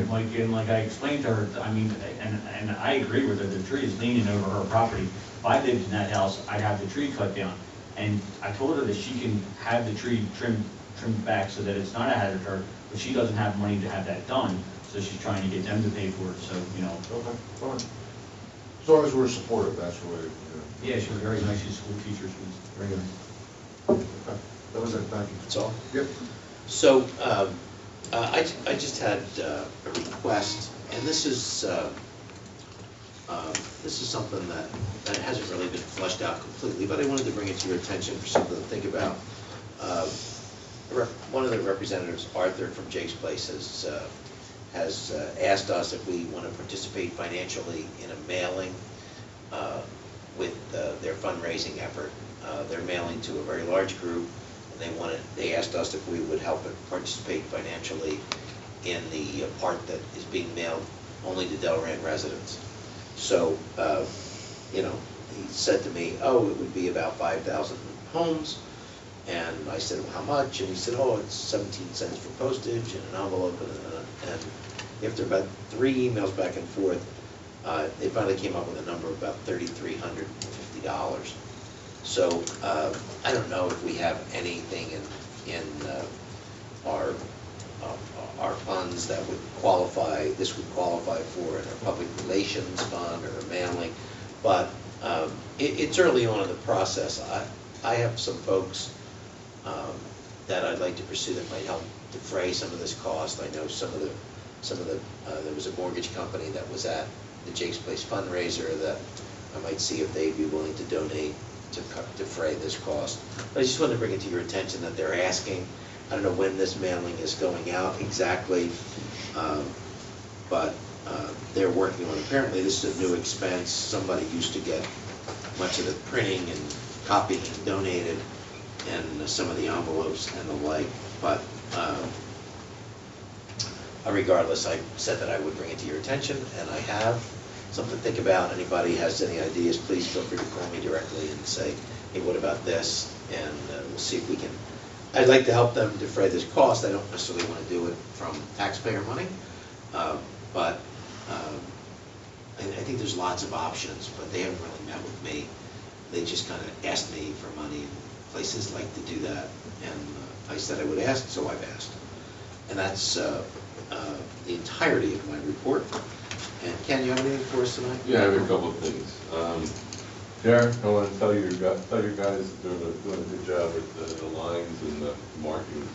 like I explained to her, I mean, and I agree with her, the tree is leaning over her property. If I lived in that house, I'd have the tree cut down. And I told her that she can have the tree trimmed back so that it's not a hazard to her, but she doesn't have money to have that done, so she's trying to get them to pay for it, so, Okay, fine. As long as we're supportive, that's really, Yeah, she was very nice, she's a school teacher, she was very nice. Okay, that was it, thank you. That's all? Yep. So, I just had a request, and this is something that hasn't really been fleshed out completely, but I wanted to bring it to your attention for something to think about. One of the representatives, Arthur from Jake's Place, has asked us if we want to participate financially in a mailing with their fundraising effort. They're mailing to a very large group, and they asked us if we would help participate financially in the part that is being mailed only to Delran residents. So, he said to me, oh, it would be about 5,000 homes. And I said, well, how much? And he said, oh, it's 17 cents for postage and an envelope. And after about 3 emails back and forth, they finally came up with a number of about $3,350. So I don't know if we have anything in this would qualify for in a public relations fund or a mailing, but it's early on in the process. I have some folks that I'd like to pursue that might help defray some of this cost. I know there was a mortgage company that was at the Jake's Place fundraiser that I might see if they'd be willing to donate to defray this cost. But I just wanted to bring it to your attention that they're asking. I don't know when this mailing is going out exactly, but they're working on, apparently this is a new expense. Somebody used to get much of the printing and copying donated and some of the envelopes and the like, but regardless, I said that I would bring it to your attention, and I have something to think about. Anybody has any ideas, please feel free to call me directly and say, hey, what about this? And we'll see if we can. I'd like to help them defray this cost. I don't necessarily want to do it from taxpayer money, but I think there's lots of options, but they haven't really met with me. They just kind of asked me for money, and places like to do that, and I said I would ask, so I've asked. And that's the entirety of my report. And Ken, you have anything for us tonight? Yeah, I have a couple of things. Derek, I want to tell your guys that they're doing a good job with the lines and the marking.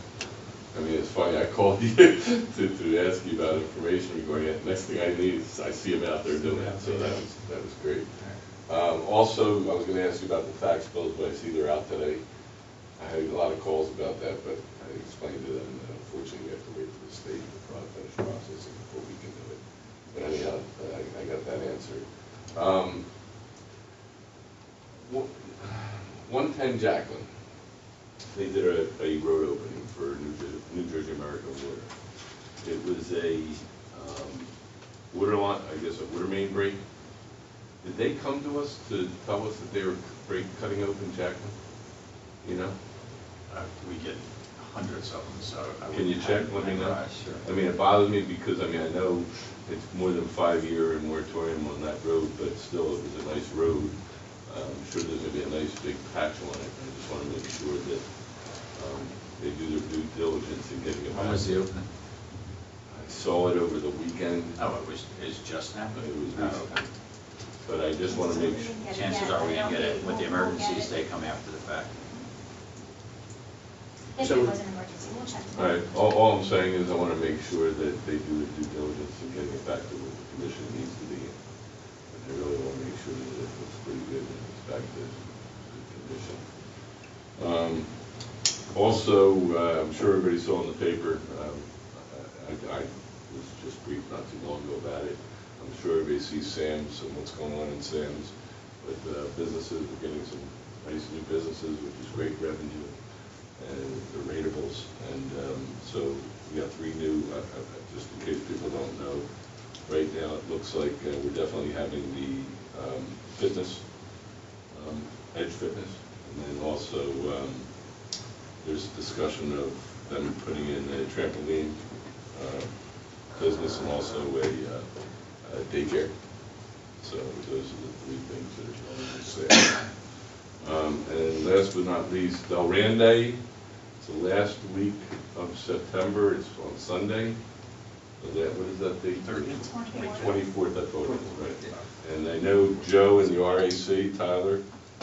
I mean, it's funny, I called you to ask you about information regarding it. Next thing I need is I see them out there doing it, so that was great. Also, I was going to ask you about the tax bills, but I see they're out today. I had a lot of calls about that, but I explained to them that unfortunately we have to wait for the state to finish processing before we can do it. But anyhow, I got that answered. 110 Jacqueline, they did a road opening for New Jersey American Water. It was a water line, I guess a water main break. Did they come to us to tell us that they were cutting open Jacqueline? You know? We get hundreds of them, so. Can you check, let me know? Sure. I mean, it bothers me because, I mean, I know it's more than 5-year moratorium on that road, but still, it was a nice road. I'm sure there's going to be a nice big patch on it. I just want to make sure that they do their due diligence in getting it back. When was the opening? I saw it over the weekend. Oh, it's just happened? It was Oh, recent. okay. But I just want to make sure. Chances are we didn't get it. With the emergencies, they come after the fact. If So- it was an emergency, we'll check. All right, all I'm saying is I want to make sure that they do their due diligence in getting it back to what the commission needs to be in. And I really want to make sure that it looks pretty good and it's back to good condition. Also, I'm sure everybody saw in the paper, I was just briefed not too long ago about it. I'm sure everybody sees Sam's and what's going on in Sam's. But businesses, we're getting some nice new businesses, which is great revenue. And they're rateables, and so we got 3 new, just in case people don't know. Right now, it looks like we're definitely having the fitness, Edge Fitness, and then also there's discussion of them putting in a trampoline business and also a daycare. So those are the 3 things that are going to say. And last but not least, Del Rande. It's the last week of September. It's on Sunday. What is that date? 24th, that's what it is, right. And I know Joe and the RAC, Tyler,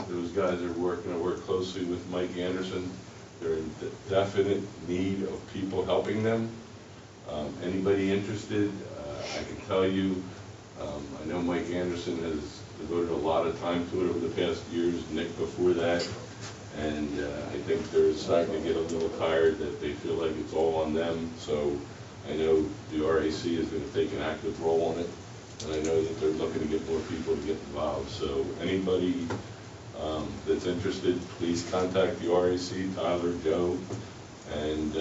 those guys are working. I work closely with Mike Anderson. They're in definite need of people helping them. Anybody interested, I can tell you, I know Mike Anderson has devoted a lot of time to it over the past years, Nick before that, and I think they're starting to get a little tired that they feel like it's all on them. So I know the RAC is going to take an active role on it, and I know that they're looking to get more people to get involved. So anybody that's interested, please contact the RAC, Tyler, Joe, and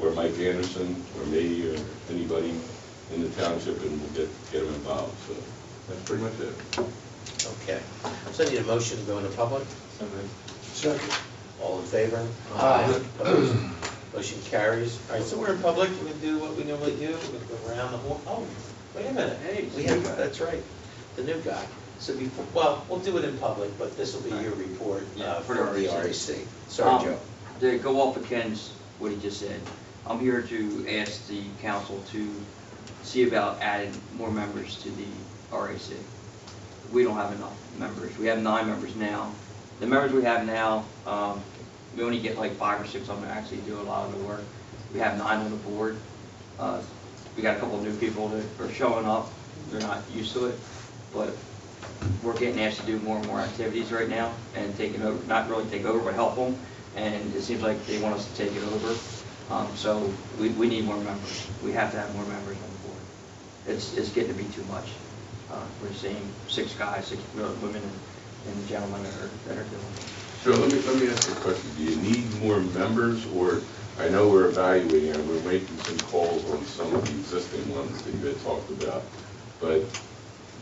or Mike Anderson, or me, or anybody in the township, and we'll get them involved. So that's pretty much it. Okay. So I need a motion to go into public. Second. All in favor? Aye. Opposed? Motion carries. All right, so we're in public. We're going to do what we normally do. We're going to go around the horn. Oh, wait a minute. Hey, we have, that's right, the new guy. So before, well, we'll do it in public, but this will be your report for the RAC. Sorry, Joe. To go off of Ken's, what he just said, I'm here to ask the council to see about adding more members to the RAC. We don't have enough members. We have 9 members now. The members we have now, we only get like 5 or 6 of them to actually do a lot of the work. We have 9 on the board. We got a couple of new people that are showing up. They're not used to it, but we're getting asked to do more and more activities right now and taking over, not really take over, but help them. And it seems like they want us to take it over. So we need more members. We have to have more members on the board. It's getting to be too much. We're seeing 6 guys, 6 women and gentlemen that are doing it. So let me ask you a question. Do you need more members, or, I know we're evaluating and we're making some calls on some of the existing ones that you had talked about, but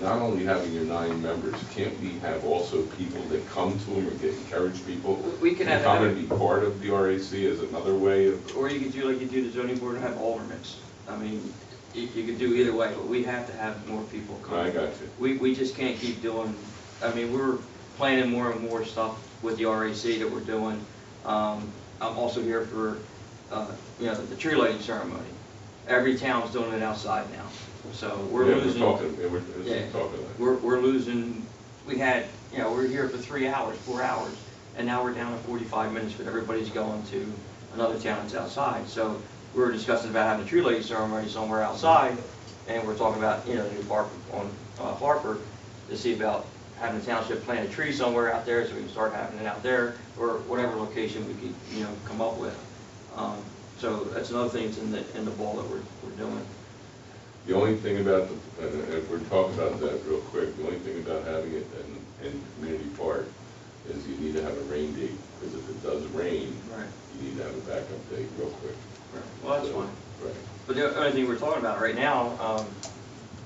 not only having your 9 members, can't we have also people that come to them or encourage people We can have come and be part of the RAC as another way of? Or you could do like you do the zoning board and have alternates. I mean, you could do either way, but we have to have more people come. I got you. We just can't keep doing, I mean, we're planning more and more stuff with the RAC that we're doing. I'm also here for, the tree lighting ceremony. Every town's doing it outside now, so we're losing. We're losing. We had, we're here for 3 hours, 4 hours, and now we're down to 45 minutes because everybody's going to another town that's outside. So we were discussing about having a tree lighting ceremony somewhere outside, and we're talking about, the new park on Harper to see about having the township plant a tree somewhere out there so we can start having it out there, or whatever location we could, come up with. So that's another thing that's in the ball that we're doing. The only thing about, if we're talking about that real quick, the only thing about having it in community park is you need to have a rain date, because if it does rain, Right. you need to have a backup date real quick. Right. Well, that's So, fine. Right. But the only thing we're talking about right now,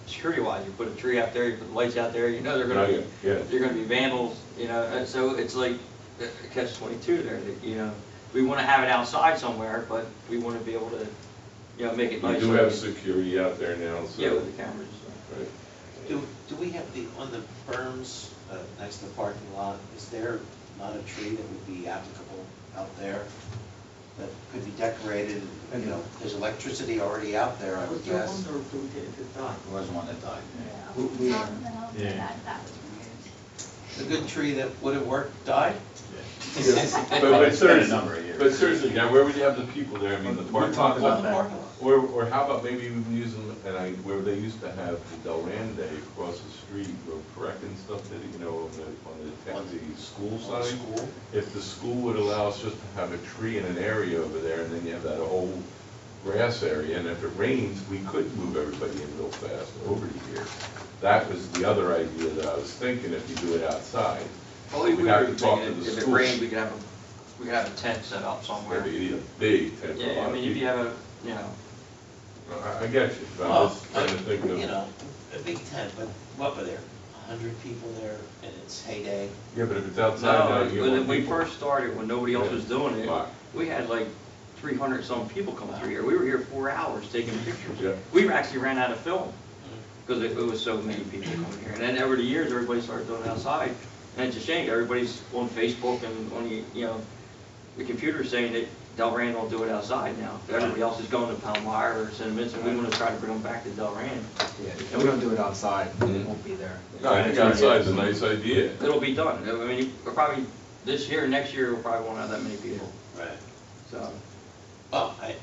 security-wise, you put a tree out there, you put lights out there, they're gonna be, Yeah. they're gonna be vandals, and so it's like a catch-22 there, that, we wanna have it outside somewhere, but we wanna be able to, make it nice. We do have security out there now, so. Yeah, with the cameras and stuff. Right. Do we have on the berms next to the parking lot, is there not a tree that would be applicable out there that could be decorated? There's electricity already out there, I would guess. There was one that died. Yeah. That was removed. A good tree that would have worked died? But It's been a number of years. But seriously, now where would you have the people there? I mean, the parking talked lot. about that. Or how about maybe even using, where they used to have the Delran Day across the street, where correcting stuff that, on the school On the side? school? If the school would allow us just to have a tree in an area over there, and then you have that whole grass area, and if it rains, we could move everybody in real fast over to here. That was the other idea that I was thinking, if you do it outside. Well, we We'd have were to talk to thinking the if it school. rained, we could have a tent set up somewhere. Maybe you need a big tent for a Yeah, lot I of mean, if you people. have I get you, but I'm just trying to think of. A big tent, but what were there, 100 people there in its heyday? Yeah, but if it's outside now, you when want we people. first started, when nobody else Yeah. was doing it, Right. we had like 300 some people come through here. We were here 4 hours taking pictures. Yeah. We actually ran out of film because it was so many people coming here. And then over the years, everybody started doing it outside. And it's a shame, everybody's on Facebook and on the computer saying that Delran will do it outside now. Everybody else is going to Palmyra or Cinnamon, so we want to try to bring them back to Delran. Yeah, and we don't do it outside, it won't be there. No, I think outside's a nice idea. It'll be done. I mean, we're probably, this year, next year, we probably won't have that many people, Right. so. Well, I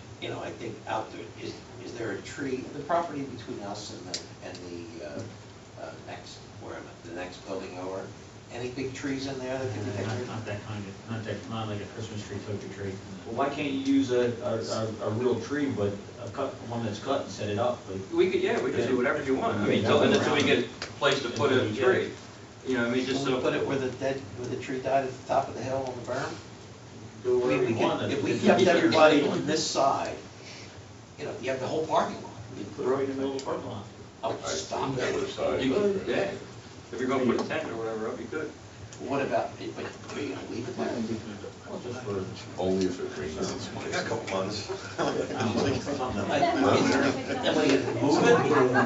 think out there, is there a tree, the property between us and the next building over, any big trees in there that can be decorated? Not that kind of, not like a Christmas tree, token tree. Well, why can't you use a real tree, but one that's cut and set it up? We could do whatever you want. I mean, until we get a place to put a tree. I mean, just Can we so. put it where the tree died at the top of the hill on the berm? Do I mean, whatever you want. if we kept everybody on this side, you have the whole parking lot. You put it right in the middle of the parking lot. Oh, stop That it. was side. You could, yeah. If you're gonna put a tent or whatever up, you could. What about, but are you gonna leave it there? Only if it rains. I got a couple months. And Then we can move it?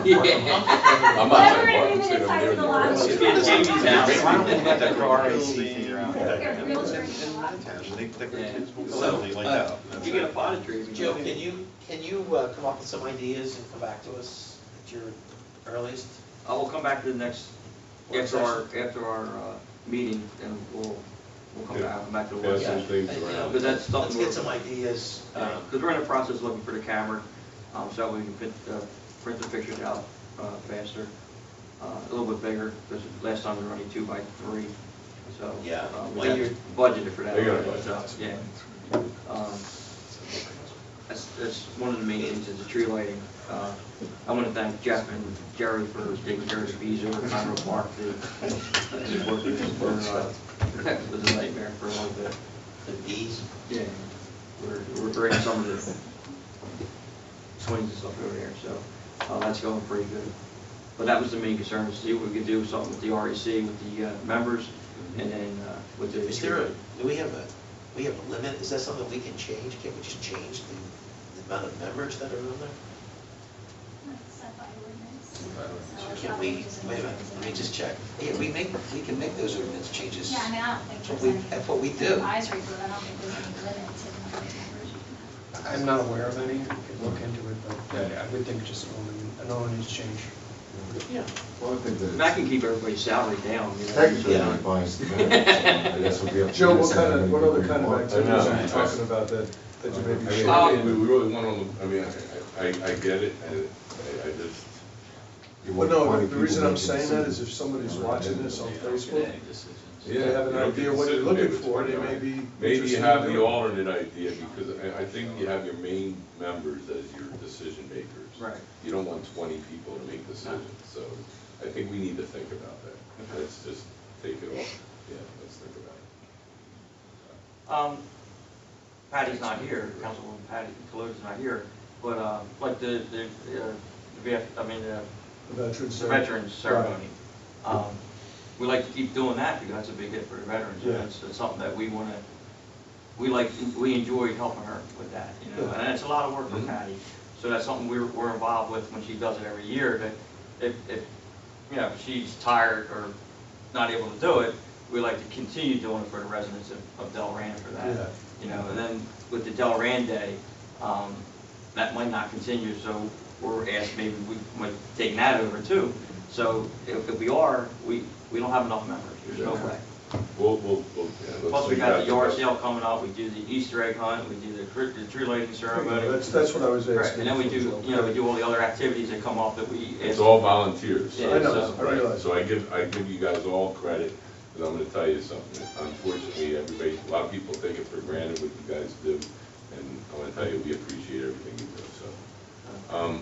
Yeah. I'm not We're saying, gonna I'm be saying the I'm size of the lot. there. Let's get Jamie's house. Why don't we let the RAC figure out? Get real trees in the lot. So, If you get a potted tree. we can Joe, do it. can you come up with some ideas and come back to us? at your earliest? I will come back to the next, Work after our meeting, and we'll come back, to the work Pass some session. things You know, around. But that's Let's something get some ideas. Because we're in the process of looking for the camera, so that we can print the pictures out faster, a little bit bigger, because last time we were only 2 by 3, so. Yeah. We Well, got you're- budgeted for that. They got a already, budget. so, yeah. That's one of the main things is the tree lighting. I want to thank Jeff and Jerry for taking care of the bees over at Conroe Park. His work was a nightmare for a little bit. The bees? Yeah, we're breaking some of the swings and stuff over there, so that's going pretty good. But that was the main concern, to see if we could do something with the REC, with the members, and then with the. Is there do we have a limit? Is that something we can change? Can't we just change the amount of members that are on there? That's set by ordinance. So it's Can not we, just wait a minute, let me just check. Yeah, we can make those ordinance changes. Yeah, I mean, I don't think That's there's what any. that's what we do. Advisory board, I don't think there's any limit to the number of members you can have. I'm not aware of any, I could look into it, but I would think just an ordinance change. Yeah. Well, I think That that can keep everybody's salary down, you know. technically Yeah. it binds the minutes, so I guess we'll be up to Joe, you what to kind say of, what how other many kind of we want. activities know. are you talking about that you I maybe mean, should? I think we really want on the, I mean, I get it, and I just, You Well, want no, 20 the people reason I'm making saying that is decisions. if somebody's watching this on Facebook, Any decisions. they have an you don't idea get what you're decision looking makers for, they tomorrow. may be Maybe interested you in have doing the it. alternate idea, because I think you have your main members as your decision makers. Right. You don't want 20 people to make decisions, so I think we need to think about that. Let's just take it off, yeah, let's think about it. Patty's not here, Councilwoman Patty Deloatte's not here, but like the Veterans. the veterans ceremony. We like to keep doing that because that's a big hit for the veterans. And Yeah. it's something that we enjoy helping her with that, you know, Yeah. and it's a lot of work for Mhm. Patty. So that's something we're involved with when she does it every year, that if you know, if she's tired or not able to do it, we like to continue doing it for the residents of Delran for that. Yeah. You know, and then with the Delran Day, that might not continue, so we're asked, maybe we might take that over too. So if we are, we don't have enough members, there's no way. We'll, yeah, let's Plus, we think got about the the yard best. sale coming up, we do the Easter egg hunt, we do the tree lighting ceremony. That's what I was Right, asking. and then we do, you know, we do all the other activities that come up that we ask. It's all volunteers. Yeah, I know, so- I realize. So I give you guys all credit, but I'm gonna tell you something. Unfortunately, a lot of people take it for granted what you guys do, and I wanna tell you, we appreciate everything you do, so.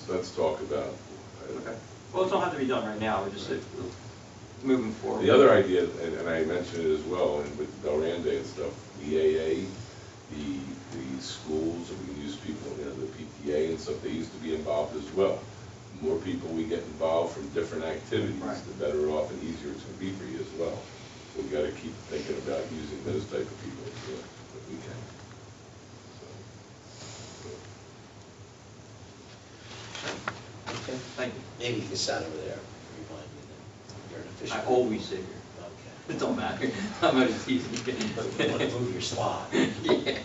Let's talk about. Okay. Well, it don't have to be done right now, we're just moving forward. The other idea, and I mentioned it as well, and with Delran Day and stuff, the AA, the schools, and we use people, you know, the PTA and stuff, they used to be involved as well. The more people we get involved from different activities, Right. the better off and easier it's gonna be for you as well. So we gotta keep thinking about using those type of people, if we can. Okay, thank you. Maybe you can sign over there, remind me that you're an official. I always sit here. Okay. It don't matter, I'm only teasing you. But we want to move your spot. Yeah.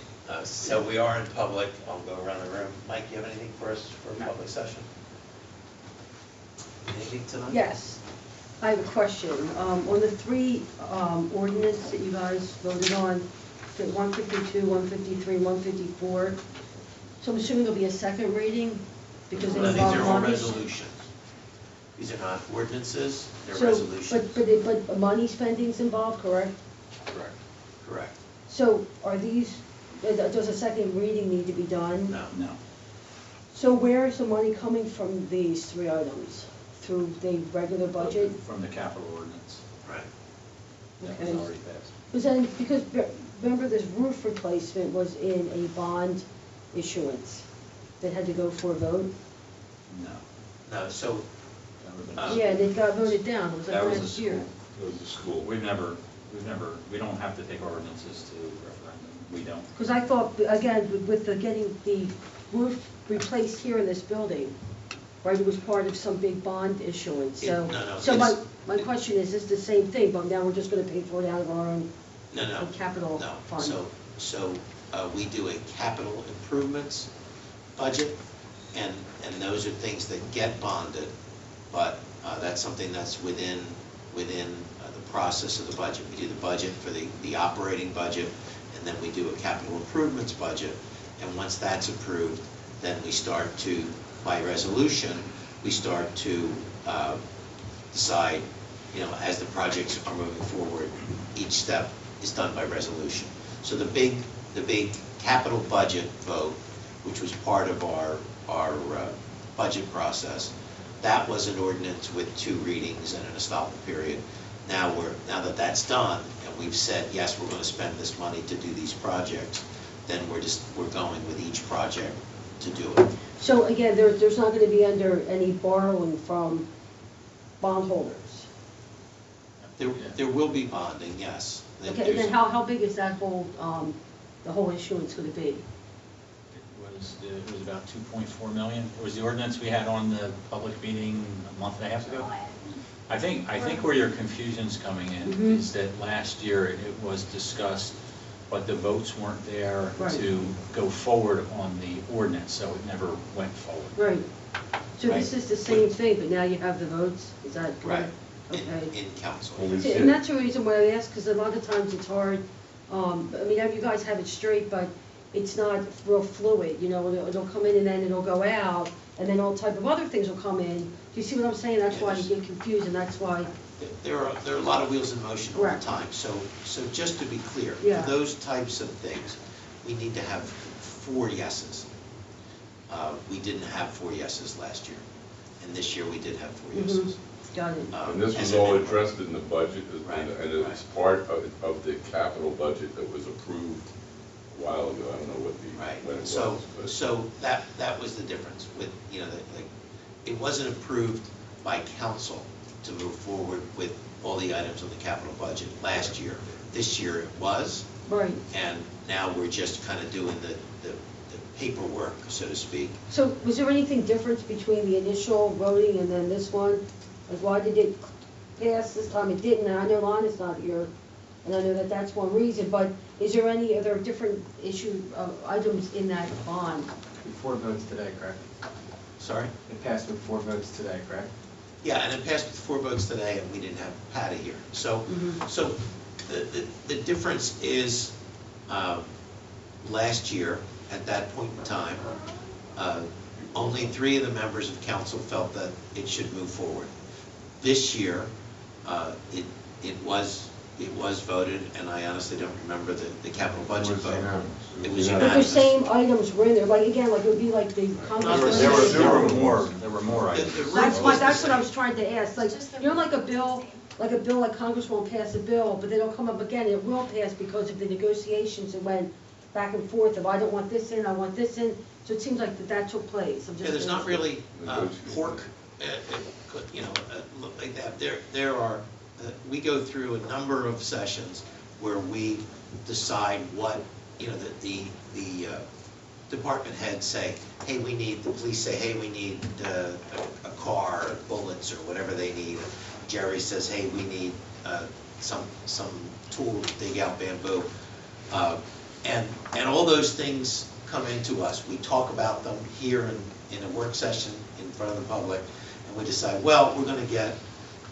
So we are in public, I'll go around the room. Mike, you have anything for us for a public session? Anything tonight? Yes, I have a question. On the three ordinance that you guys voted on, the 152, 153, 154, so I'm assuming there'll be a second reading because they No, these involve are all money? resolutions. These are not ordinances, they're So, resolutions. but money spending's involved, correct? Correct. Correct. So are these, does a second reading need to be done? No. No. So where is the money coming from these three items? Through the regular budget? From the capital ordinance. Right. That was Okay. already passed. Because remember this roof replacement was in a bond issuance that had to go for a vote? No. No, so, That would've been- Yeah, they got voted down, it was like That was a last year. school. It was a school. We don't have to take ordinances to referendum. We don't. Because I thought, again, with the getting the roof replaced here in this building, right, it was part of some big bond issuance, so. No, So it's- my question is the same thing, but now we're just gonna pay for it out of our own no. capital No, fund? so we do a capital improvements, budget, and those are things that get bonded, but that's something that's within the process of the budget. We do the budget for the operating budget, and then we do a capital improvements budget, and once that's approved, then we start to, by resolution, we start to decide, as the projects are moving forward, each step is done by resolution. So the big capital budget vote, which was part of our budget process, that was an ordinance with 2 readings and an estoppel period. Now that that's done, and we've said, yes, we're going to spend this money to do these projects, then we're going with each project to do it. So again, there's not going to be under any borrowing from bondholders? There will be bonding, yes. Okay, and then how big is that whole, the whole issuance going to be? It was about 2.4 million. It was the ordinance we had on the public meeting a month and a half ago. I think where your confusion's coming in is that last year it was discussed, but the votes weren't there to go forward on the ordinance, so it never went forward. Right. So this is the same thing, but now you have the votes, is that correct? Right, okay. in council. See, and that's the reason why I ask, because a lot of times it's hard, I mean, you guys have it straight, but it's not real fluid, it'll come in and then it'll go out, and then all type of other things will come in. Do you see what I'm saying? That's why you get confused, and that's why. There are a lot of wheels in motion all the Correct. time, so just to be clear, Yeah. for those types of things, we need to have 4 yeses. We didn't have 4 yeses last year, and this year we did have 4 yeses. Got it. And this was as a all minimum. addressed in the budget, and it's part of the capital budget that was approved a while ago. I don't know when it was. but- So that was the difference with, it wasn't approved by council to move forward with all the items on the capital budget last year. This year it was, Right. and now we're just kind of doing the paperwork, so to speak. So was there anything different between the initial voting and then this one? Like, why did it pass this time? It didn't, and I know Lana's not here, and I know that that's one reason, but is there any other different items in that bond? 4 votes today, correct? Sorry? It passed with 4 votes today, correct? Yeah, and it passed with 4 votes today, and we didn't have Patty here. So the difference is, last year, at that point in time, only 3 of the members of council felt that it should move forward. This year, it was voted, and I honestly don't remember the capital budget vote. It was But the unanimous. same items were in there, like, again, like, it would be like the Congress. There were more items. That's what I was trying to ask, like, like a bill, like Congress won't pass a bill, but then it'll come up again, it will pass because of the negotiations that went back and forth of, I don't want this in, I want this in, so it seems like that took place. I'm just Yeah, there's not asking. really pork, like that. There are, we go through a number of sessions where we decide what, the department heads say, hey, the police say, hey, we need a car, bullets, or whatever they need. Jerry says, hey, we need some tool to dig out bamboo. And all those things come into us. We talk about them here in a work session in front of the public, and we decide, well, we're going to get,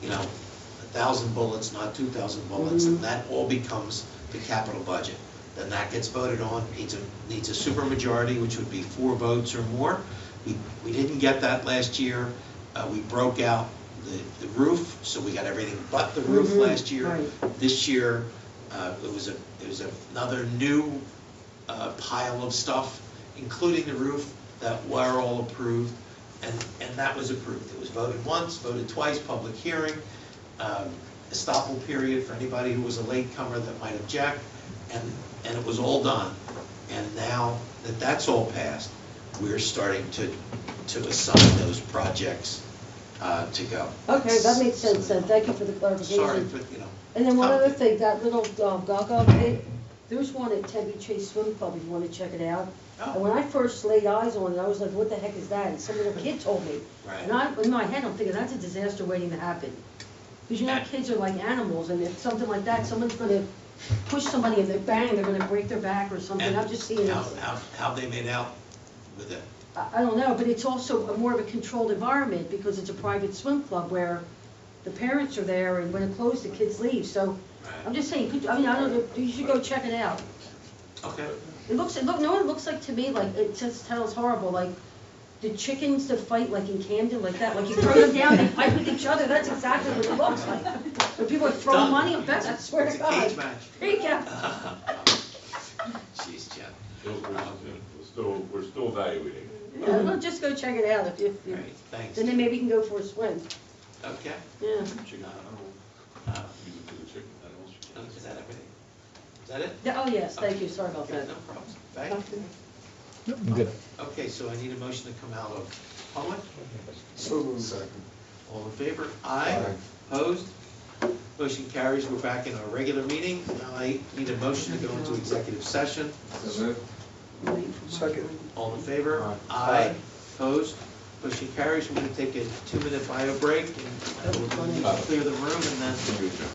1,000 bullets, not 2,000 bullets, and that all becomes the capital budget. Then that gets voted on, needs a supermajority, which would be 4 votes or more. We didn't get that last year. We broke out the roof, so we got everything but the roof last year. Right. This year, it was another new pile of stuff, including the roof, that were all approved, and that was approved. It was voted once, voted twice, public hearing, estoppel period for anybody who was a latecomer that might object, and it was all done. And now that that's all passed, we're starting to assign those projects to go. Okay, that makes sense then, thank you for the clarification. Sorry, but And then one other thing, that little Gaga pit, there's one at Tempe Chase Swim Club if you want to check it out. Oh. And when I first laid eyes on it, I was like, what the heck is that? And some little kid told me. Right. And in my head, I'm thinking, that's a disaster waiting to happen. Because kids are like animals, and if something like that, someone's going to push somebody and they're going to break their back or something. And I'm just seeing it. how they made out with it. I don't know, but it's also more of a controlled environment because it's a private swim club where the parents are there and when it closes, the kids leave. So I'm just saying, I don't know, you should go check it out. Okay. It looks like to me, like, it just sounds horrible, like, the chickens that fight like in Camden, like that, like you throw them down, they fight with each other, that's exactly what it looks like. When people are throwing Done. money, I swear It's to a God. cage match. There you go. Jeez, Jen. We're still evaluating. Yeah, well, just go check it out if All right, thanks. and then maybe you can go for a swim. Okay. Yeah. Chicken, Uh, use it for the chicken, animals. Is that everything? Is that it? Yeah, oh, yes, thank you, sorry about Okay, that. no problem. Thank you. I'm good. Okay, so I need a motion to come out of public. So moved. Second. All in favor? Aye. Aye. Opposed? Motion carries. We're back in our regular meeting. Now I need a motion to go into executive session. Second. All in favor? Aye. Opposed? Motion carries. We're going to take a 2-minute bio break and we'll clear the room and then